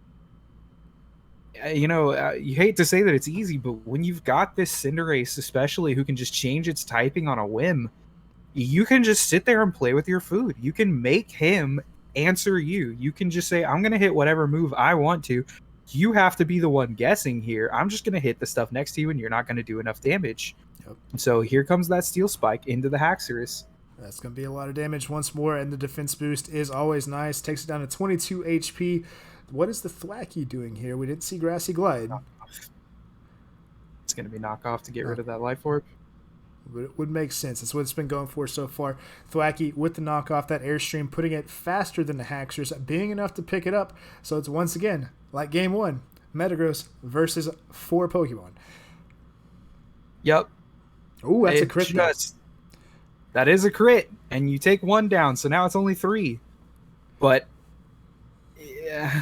You know, you hate to say that it's easy, but when you've got this Cinderace, especially, who can just change its typing on a whim, you can just sit there and play with your food. You can make him answer you. You can just say, I'm going to hit whatever move I want to. You have to be the one guessing here. I'm just going to hit the stuff next to you, and you're not going to do enough damage. Yep. So here comes that Steel Spike into the Haxorus. That's going to be a lot of damage once more, and the defense boost is always nice. Takes it down to 22 HP. What is the Thwacky doing here? We didn't see Grassy Glide. It's going to be knockoff to get rid of that Life Orb. It would make sense. That's what it's been going for so far. Thwacky with the knockoff, that Airstream, putting it faster than the Haxorus, being enough to pick it up. So it's once again, like Game 1, Metagross versus 4 Pokemon. Yep. Ooh, that's a crit. That is a crit, and you take 1 down, so now it's only 3. But... yeah.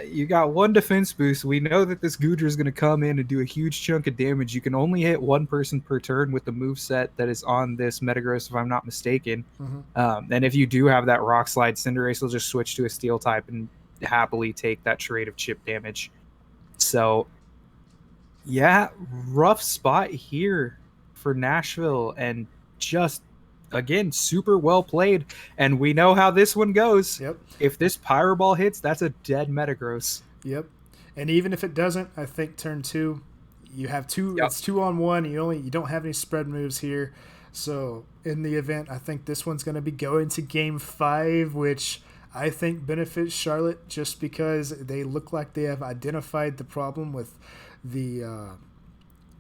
You got 1 defense boost. We know that this Goodra is going to come in and do a huge chunk of damage. You can only hit 1 person per turn with the moveset that is on this Metagross, if I'm not mistaken. And if you do have that Rock Slide, Cinderace will just switch to a Steel type and happily take that trade of chip damage. So, yeah, rough spot here for Nashville, and just... again, super well played, and we know how this one goes. Yep. If this Pyro Ball hits, that's a dead Metagross. Yep. And even if it doesn't, I think turn 2, You have two. Yep. It's 2-on-1. You don't have any spread moves here. So in the event, I think this one's going to be going to Game 5, which I think benefits Charlotte just because they look like they have identified the problem with the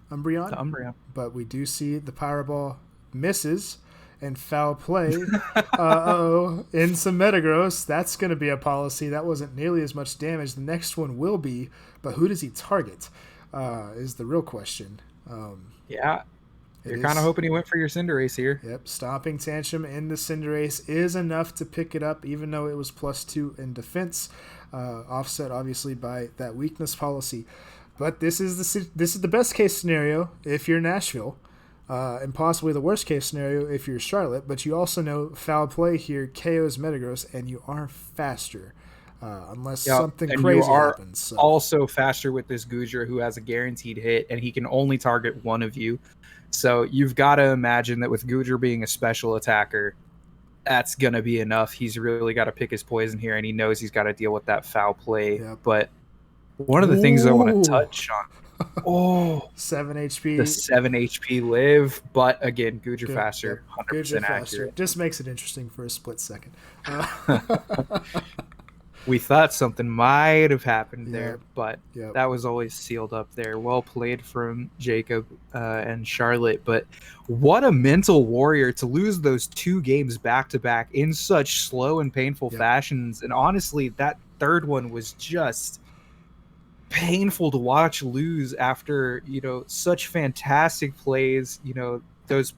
Umbreon. The Umbreon. But we do see the Powerball misses and foul play. In some Metagross. That's going to be a policy. That wasn't nearly as much damage. The next one will be, but who does he target is the real question. Yeah. You're kind of hoping he went for your Cinderace here. Yep, Stomping Tantrum in the Cinderace is enough to pick it up, even though it was +2 in defense, offset obviously by that weakness policy. But this is the best case scenario if you're Nashville, and possibly the worst case scenario if you're Charlotte. But you also know foul play here KOs Metagross, and you are faster. Unless something crazy happens. So. Also faster with this Goodra, who has a guaranteed hit, and he can only target one of you. So you've got to imagine that with Goodra being a special attacker, that's going to be enough. He's really got to pick his poison here, and he knows he's got to deal with that foul play. Yep. But one of the things I want to touch on, 7 HP. The 7 HP live, but again, Goodra faster, 100% accurate. Just makes it interesting for a split second. We thought something might have happened there, but that was always sealed up there. Well played from Jakob and Charlotte, but what a mental warrior to lose those 2 games back-to-back in such slow and painful fashions. And honestly, that third one was just painful to watch lose after, such fantastic plays. Those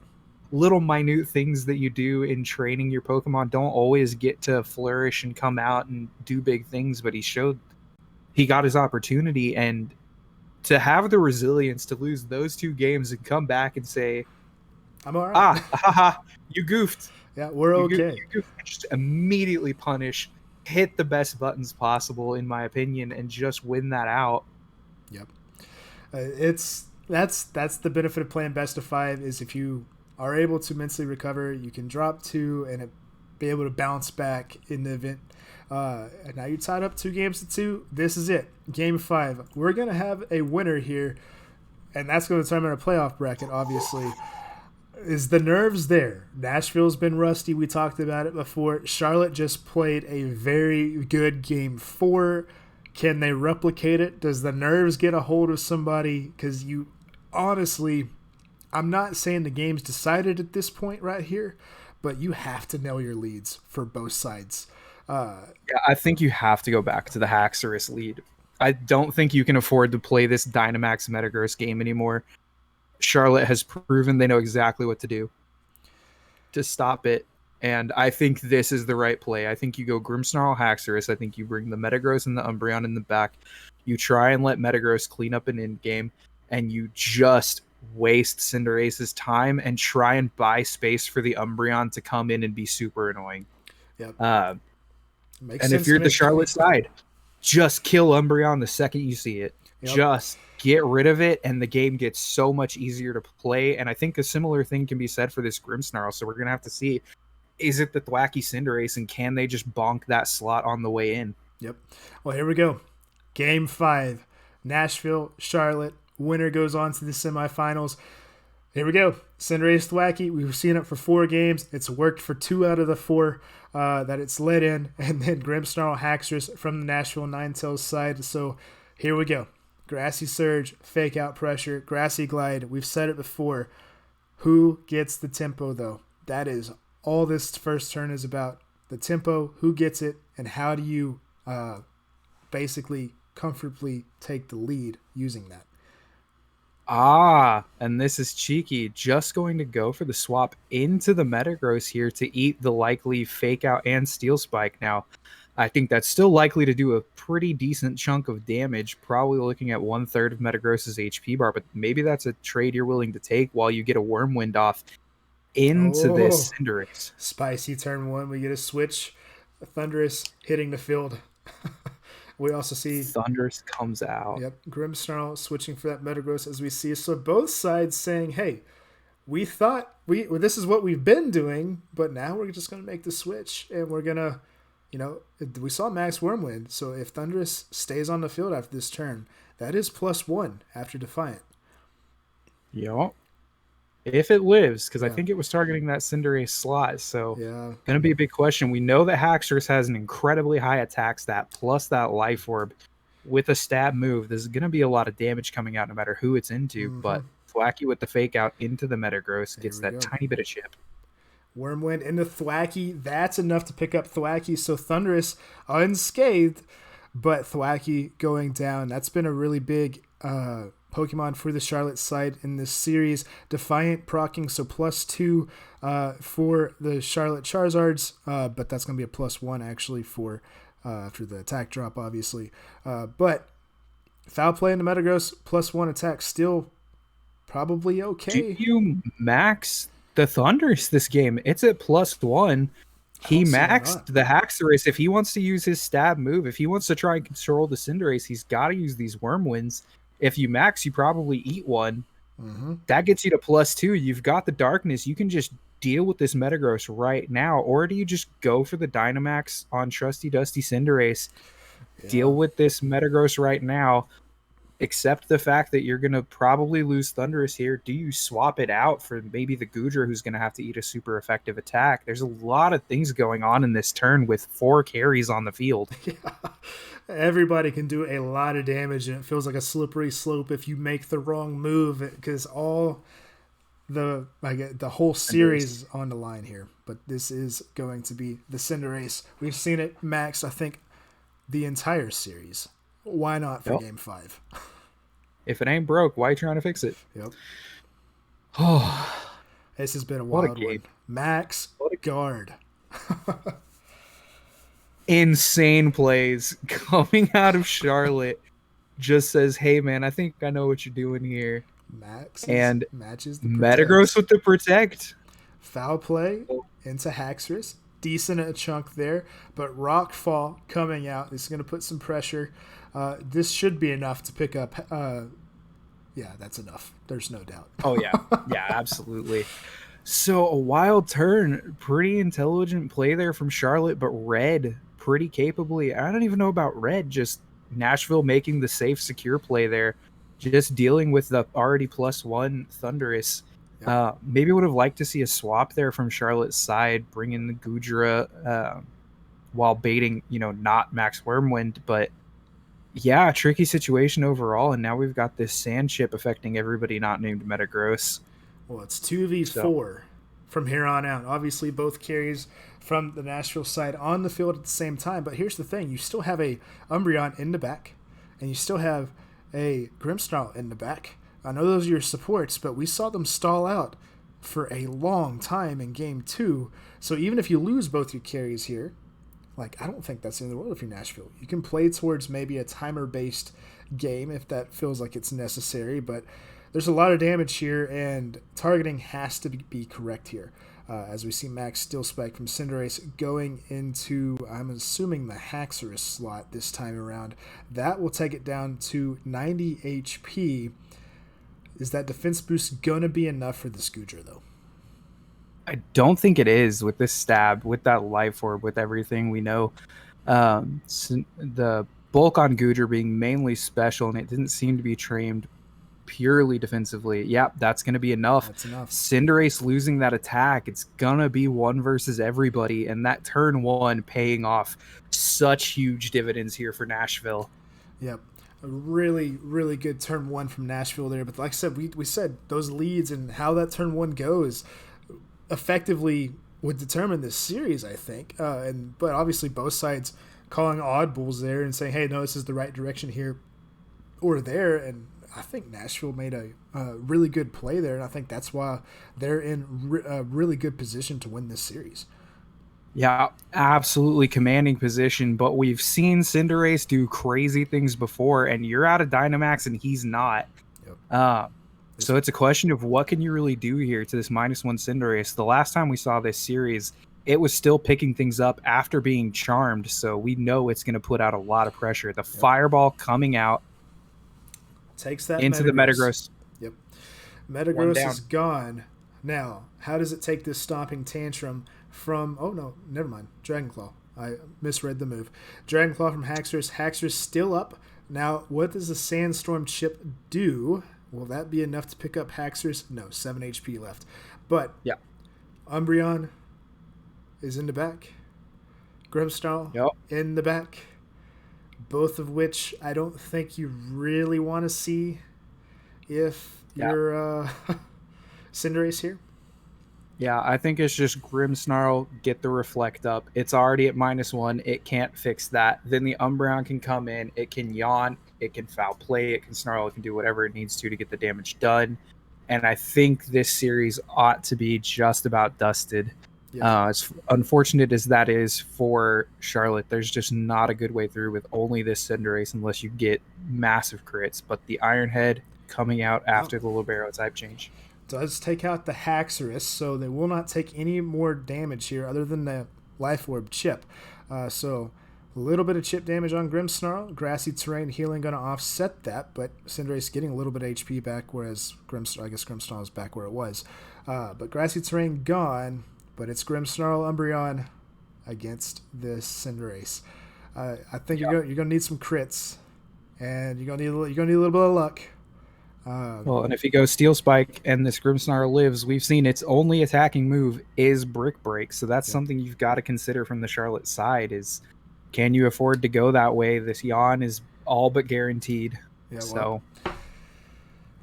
little minute things that you do in training your Pokemon don't always get to flourish and come out and do big things, but he got his opportunity, and to have the resilience to lose those 2 games and come back and say, I'm all right. You goofed. Yeah, we're okay. You goofed. Just immediately punish, hit the best buttons possible, in my opinion, and just win that out. Yep. That's the benefit of playing best of 5 is if you are able to mentally recover, you can drop 2 and be able to bounce back in the event. And now you're tied up 2 games to 2. This is it. Game 5. We're going to have a winner here, and that's going to determine a playoff bracket, obviously. Is the nerves there? Nashville's been rusty. We talked about it before. Charlotte just played a very good Game 4. Can they replicate it? Does the nerves get a hold of somebody? Because you honestly... I'm not saying the game's decided at this point right here, but you have to nail your leads for both sides. I think you have to go back to the Haxorus lead. I don't think you can afford to play this Dynamax Metagross game anymore. Charlotte has proven they know exactly what to do to stop it, and I think this is the right play. I think you go Grimmsnarl Haxorus. I think you bring the Metagross and the Umbreon in the back. You try and let Metagross clean up an end game, and you just waste Cinderace's time and try and buy space for the Umbreon to come in and be super annoying. Yep. And if you're the Charlotte side, just kill Umbreon the second you see it. Yep. Just get rid of it, and the game gets so much easier to play. And I think a similar thing can be said for this Grimmsnarl. So we're going to have to see, is it the thwacky Cinderace, and can they just bonk that slot on the way in? Yep. Well, here we go. Game 5. Nashville, Charlotte. Winner goes on to the semifinals. Here we go. Cinderace Thwacky. We've seen it for 4 games. It's worked for 2 out of the 4 that it's led in. And then Grimmsnarl Haxorus from the Nashville Ninetales side. So here we go. Grassy Surge, Fake Out Pressure, Grassy Glide. We've said it before. Who gets the tempo, though? That is all this first turn is about. The tempo, who gets it, and how do you basically comfortably take the lead using that? And this is cheeky. Just going to go for the swap into the Metagross here to eat the likely Fake Out and Steel Spike. Now, I think that's still likely to do a pretty decent chunk of damage, probably looking at 1/3 of Metagross's HP bar, but maybe that's a trade you're willing to take while you get a Wyrmwind off into this Cinderace. Spicy turn 1. We get a switch. Thundurus hitting the field. We also see Thundurus comes out. Yep, Grimmsnarl switching for that Metagross as we see. So both sides saying, hey, we thought this is what we've been doing, but now we're just going to make the switch, and we're going to, we saw Max Wyrmwind. So if Thundurus stays on the field after this turn, that is +1 after Defiant. Yup. If it lives, because I Yeah. think it was targeting that Cinderace slot. So, Yeah. going to be a big question. We know that Haxorus has an incredibly high attack stat plus that Life Orb. With a stab move, there's going to be a lot of damage coming out no matter who it's into. Mm-hmm. But Thwacky with the fake out into the Metagross Here gets we that go. tiny bit of chip. Wormwind into Thwacky. That's enough to pick up Thwacky. So Thundurus unscathed, but Thwacky going down. That's been a really big Pokemon for the Charlotte side in this series. Defiant procking, so +2 for the Charlotte Charizards, but that's going to be a +1 actually for after the attack drop, obviously. But foul play in the Metagross, +1 attack, still probably Do okay. you max the Thunders this game? It's at +1. I He don't see why maxed not. the Haxorus. If he wants to use his stab move, if he wants to try and control the Cinderace, he's got to use these Wormwinds. If you max, you probably eat one. Mm-hmm. That gets you to +2. You've got the darkness. You can just deal with this Metagross right now. Or do you just go for the Dynamax on Trusty Dusty Cinderace? Yeah. Deal with this Metagross right now. Accept the fact that you're going to probably lose Thundurus here. Do you swap it out for maybe the Goodra who's going to have to eat a super effective attack? There's a lot of things going on in this turn with 4 carries on the field. Yeah. Everybody can do a lot of damage, and it feels like a slippery slope if you make the wrong move, because all the whole series is on the line here. But this is going to be the Cinderace. We've seen it maxed, I think, the entire series. Why not for Game 5? If it ain't broke, why are you trying to fix it? Yep. Oh, This has been a what a wild game. one. Max Guard. Insane plays coming out of Charlotte. Just says, hey, man, I think I know what you're doing here. Max and matches the Metagross with the Protect. Foul play into Haxorus. Decent a chunk there, but Rockfall coming out. This is going to put some pressure. This should be enough to pick up. Yeah, that's enough. There's no doubt. Oh, yeah. Yeah, absolutely. So a wild turn. Pretty intelligent play there from Charlotte, but Red pretty capably. I don't even know about Red. Just Nashville making the safe, secure play there. Just dealing with the already +1 Thundurus. Yep. Maybe would have liked to see a swap there from Charlotte's side, bring in the Goodra while baiting, not Max Wormwind. But yeah, tricky situation overall. And now we've got this sand chip affecting everybody not named Metagross. Well, it's 2v4 from here on out. Obviously, both carries from the Nashville side on the field at the same time. But here's the thing. You still have a Umbreon in the back, and you still have a Grimmsnarl in the back. I know those are your supports, but we saw them stall out for a long time in Game 2. So even if you lose both your carries here, I don't think that's in the world if you're Nashville. You can play towards maybe a timer-based game if that feels like it's necessary, but there's a lot of damage here, and targeting has to be correct here. As we see Max Steel Spike from Cinderace going into, I'm assuming, the Haxorus slot this time around. That will take it down to 90 HP. Is that defense boost going to be enough for the Goodra, though? I don't think it is with this stab, with that Life Orb, with everything we know. The bulk on Goodra being mainly special, and it didn't seem to be trained purely defensively. Yep, that's going to be enough. That's enough. Cinderace losing that attack, it's going to be one versus everybody, and that turn 1 paying off such huge dividends here for Nashville. Yep. A really, really good turn 1 from Nashville there. But like I said, we said those leads and how that turn 1 goes effectively would determine this series, I think. But obviously both sides calling audibles there and saying, hey, no, this is the right direction here or there. And I think Nashville made a really good play there, and I think that's why they're in a really good position to win this series. Yeah, absolutely commanding position, but we've seen Cinderace do crazy things before, and you're out of Dynamax and he's not. Yep. So it's a question of what can you really do here to this -1 Cinderace. The last time we saw this series, it was still picking things up after being charmed, so we know it's going to put out a lot of pressure. The Fireball coming out takes that into the Metagross. Yep. Metagross is gone. Now, how does it take this stomping tantrum from... Oh, no, never mind. Dragonclaw. I misread the move. Dragonclaw from Haxorus. Haxorus still up. Now, what does the Sandstorm chip do? Will that be enough to pick up Haxorus? No, 7 HP left. But Yeah. Umbreon is in the back. Grimmsnarl in the back. Both of which I don't think you really want to see if you're Cinderace here. Yeah, I think it's just Grimmsnarl, get the Reflect up. It's already at -1. It can't fix that. Then the Umbreon can come in. It can Yawn. It can Foul Play. It can Snarl. It can do whatever it needs to get the damage done. And I think this series ought to be just about dusted. Yeah. As unfortunate as that is for Charlotte, there's just not a good way through with only this Cinderace unless you get massive crits. But the Iron Head coming out after the Libero type change does take out the Haxorus, so they will not take any more damage here other than the Life Orb chip. So a little bit of chip damage on Grimmsnarl. Grassy Terrain healing going to offset that, but Cinderace getting a little bit of HP back, whereas Grimmsnarl is back where it was. But Grassy Terrain gone, but it's Grimmsnarl Umbreon against this Cinderace. I think you're going to need some crits, and you're going to need a little bit of luck. Well, and if you go Steel Spike and this Grimmsnarl lives, we've seen its only attacking move is Brick Break. So that's something you've got to consider from the Charlotte side is, can you afford to go that way? This Yawn is all but guaranteed. Yeah, so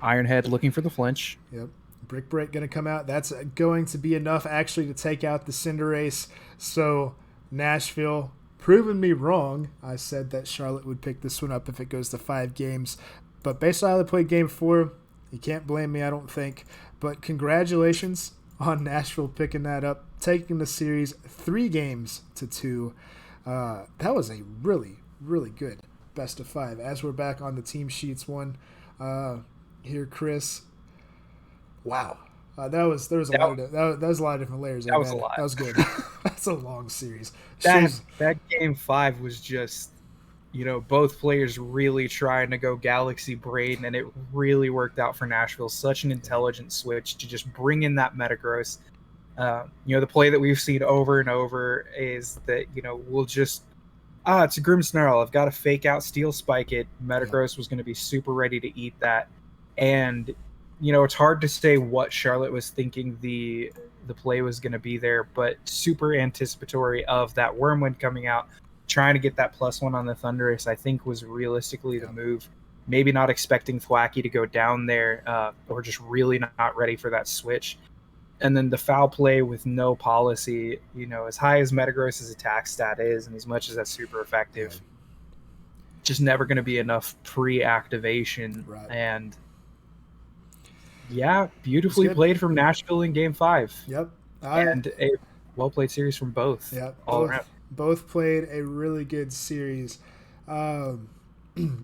Iron Head looking for the flinch. Yep. Brick Break going to come out. That's going to be enough actually to take out the Cinderace. So Nashville proving me wrong. I said that Charlotte would pick this one up if it goes to 5 games. But based on how they played Game 4, you can't blame me, I don't think. But congratulations on Nashville picking that up, taking the series 3 games to 2. That was a really, really good best of 5. As we're back on the team sheets one here, Chris. Wow. There was a lot of different layers. That was a lot. That was good. That's a long series. That Game 5 was just, both players really trying to go Galaxy Brain, and it really worked out for Nashville. Such an intelligent switch to just bring in that Metagross. The play that we've seen over and over is that, we'll just, it's a Grimmsnarl. I've got to fake out Steel Spike it. Metagross was going to be super ready to eat that. And, it's hard to say what Charlotte was thinking the play was going to be there, but super anticipatory of that Wormwind coming out. Trying to get that +1 on the Thundurus, I think, was realistically the move. Maybe not expecting Thwackey to go down there, or just really not ready for that switch. And then the Foul Play with no policy, as high as Metagross's attack stat is, and as much as that's super effective, just never going to be enough pre-activation. Right. And beautifully played from Nashville in Game 5. Yep. And a well-played series from both. Yep. All around. Both played a really good series.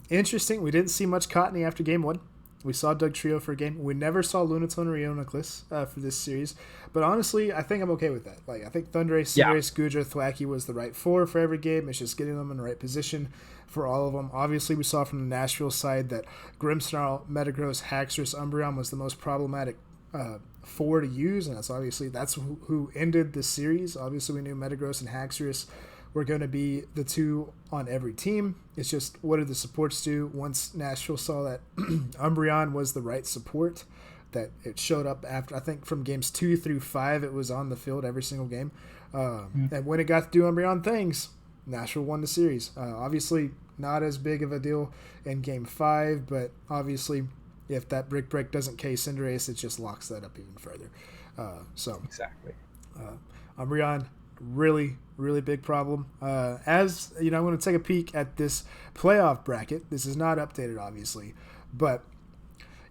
Interesting. We didn't see much Cottony after Game 1. We saw Doug Trio for a game. We never saw Lunatone or Rheonaclus for this series. But honestly, I think I'm okay with that. I think Thundurus, Cinderace, Goodra, Thwackey was the right 4 for every game. It's just getting them in the right position for all of them. Obviously, we saw from the Nashville side that Grimmsnarl, Metagross, Haxorus, Umbreon was the most problematic 4 to use, and that's who ended the series. Obviously, we knew Metagross and Haxorus were going to be the 2 on every team. It's just, what did the supports do? Once Nashville saw that Umbreon was the right support, that it showed up after, I think from games 2 through 5, it was on the field every single game. And when it got to do Umbreon things, Nashville won the series. Obviously, not as big of a deal in Game 5, but obviously, if that Brick Break doesn't K Cinderace, it just locks that up even further. Exactly. Umbreon, really, really big problem. As I'm going to take a peek at this playoff bracket. This is not updated, obviously, but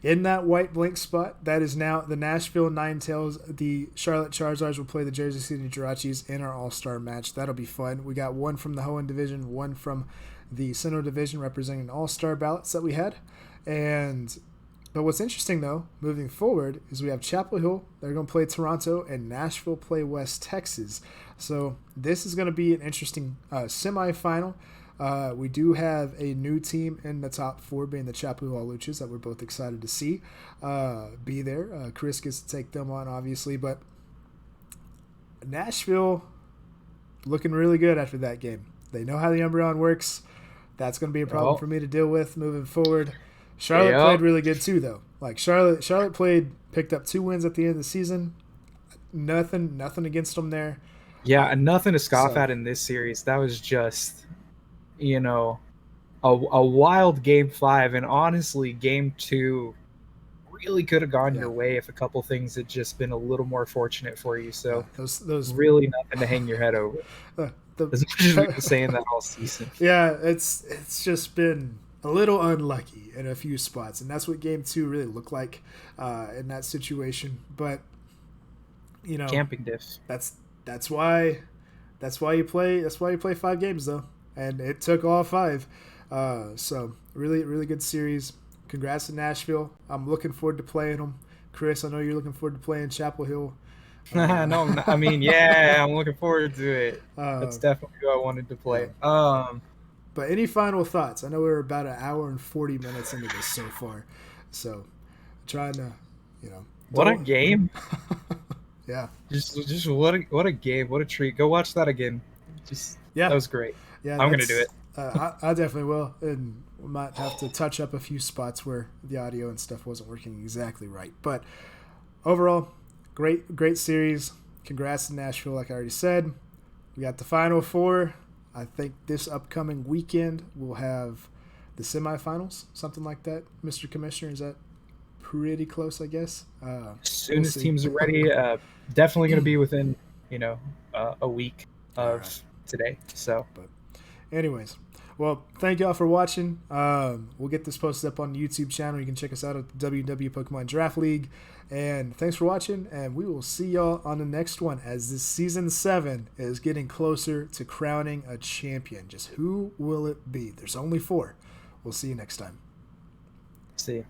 in that white blank spot, that is now the Nashville Ninetales. The Charlotte Charizards will play the Jersey City Jirachis in our All-Star match. That'll be fun. We got one from the Hoenn division, one from the Sinnoh division, representing All-Star ballots that we had, But what's interesting, though, moving forward, is we have Chapel Hill. They're going to play Toronto, and Nashville play West Texas. So this is going to be an interesting semifinal. We do have a new team in the top 4, being the Chapel Hill Luchas, that we're both excited to see be there. Chris gets to take them on, obviously. But Nashville looking really good after that game. They know how the Umbreon works. That's going to be a problem for me to deal with moving forward. Charlotte played really good too, though. Like Charlotte picked up 2 wins at the end of the season. Nothing against them there. Yeah, and nothing to scoff at in this series. That was just, you know, a wild game 5, and honestly, game 2 really could have gone your way if a couple things had just been a little more fortunate for you. So those really nothing to hang your head over. As much as we've been saying that all season. Yeah, it's just been a little unlucky in a few spots, and that's what game 2 really looked like in that situation. But camping diff. That's why you play 5 games though, and it took all 5. So really good series. Congrats to Nashville. I'm looking forward to playing them. Chris, I know you're looking forward to playing Chapel Hill. No, I'm looking forward to it. That's definitely who I wanted to play. But any final thoughts? I know we're about 1 hour and 40 minutes into this so far, so trying to, what a game. Yeah. Just what a game. What a treat. Go watch that again. That was great. Yeah, I'm gonna do it. I definitely will, and we might have to touch up a few spots where the audio and stuff wasn't working exactly right. But overall, great series. Congrats to Nashville, like I already said. We got the Final 4. I think this upcoming weekend we'll have the semifinals, something like that. Mr. Commissioner, is that pretty close, I guess? As soon as teams are ready, definitely going to be within, a week of today. So, but anyways, well, thank y'all for watching. We'll get this posted up on the YouTube channel. You can check us out at the W&W Pokemon Draft League. And thanks for watching, and we will see y'all on the next one as this Season 7 is getting closer to crowning a champion. Just who will it be? There's only 4. We'll see you next time. See you.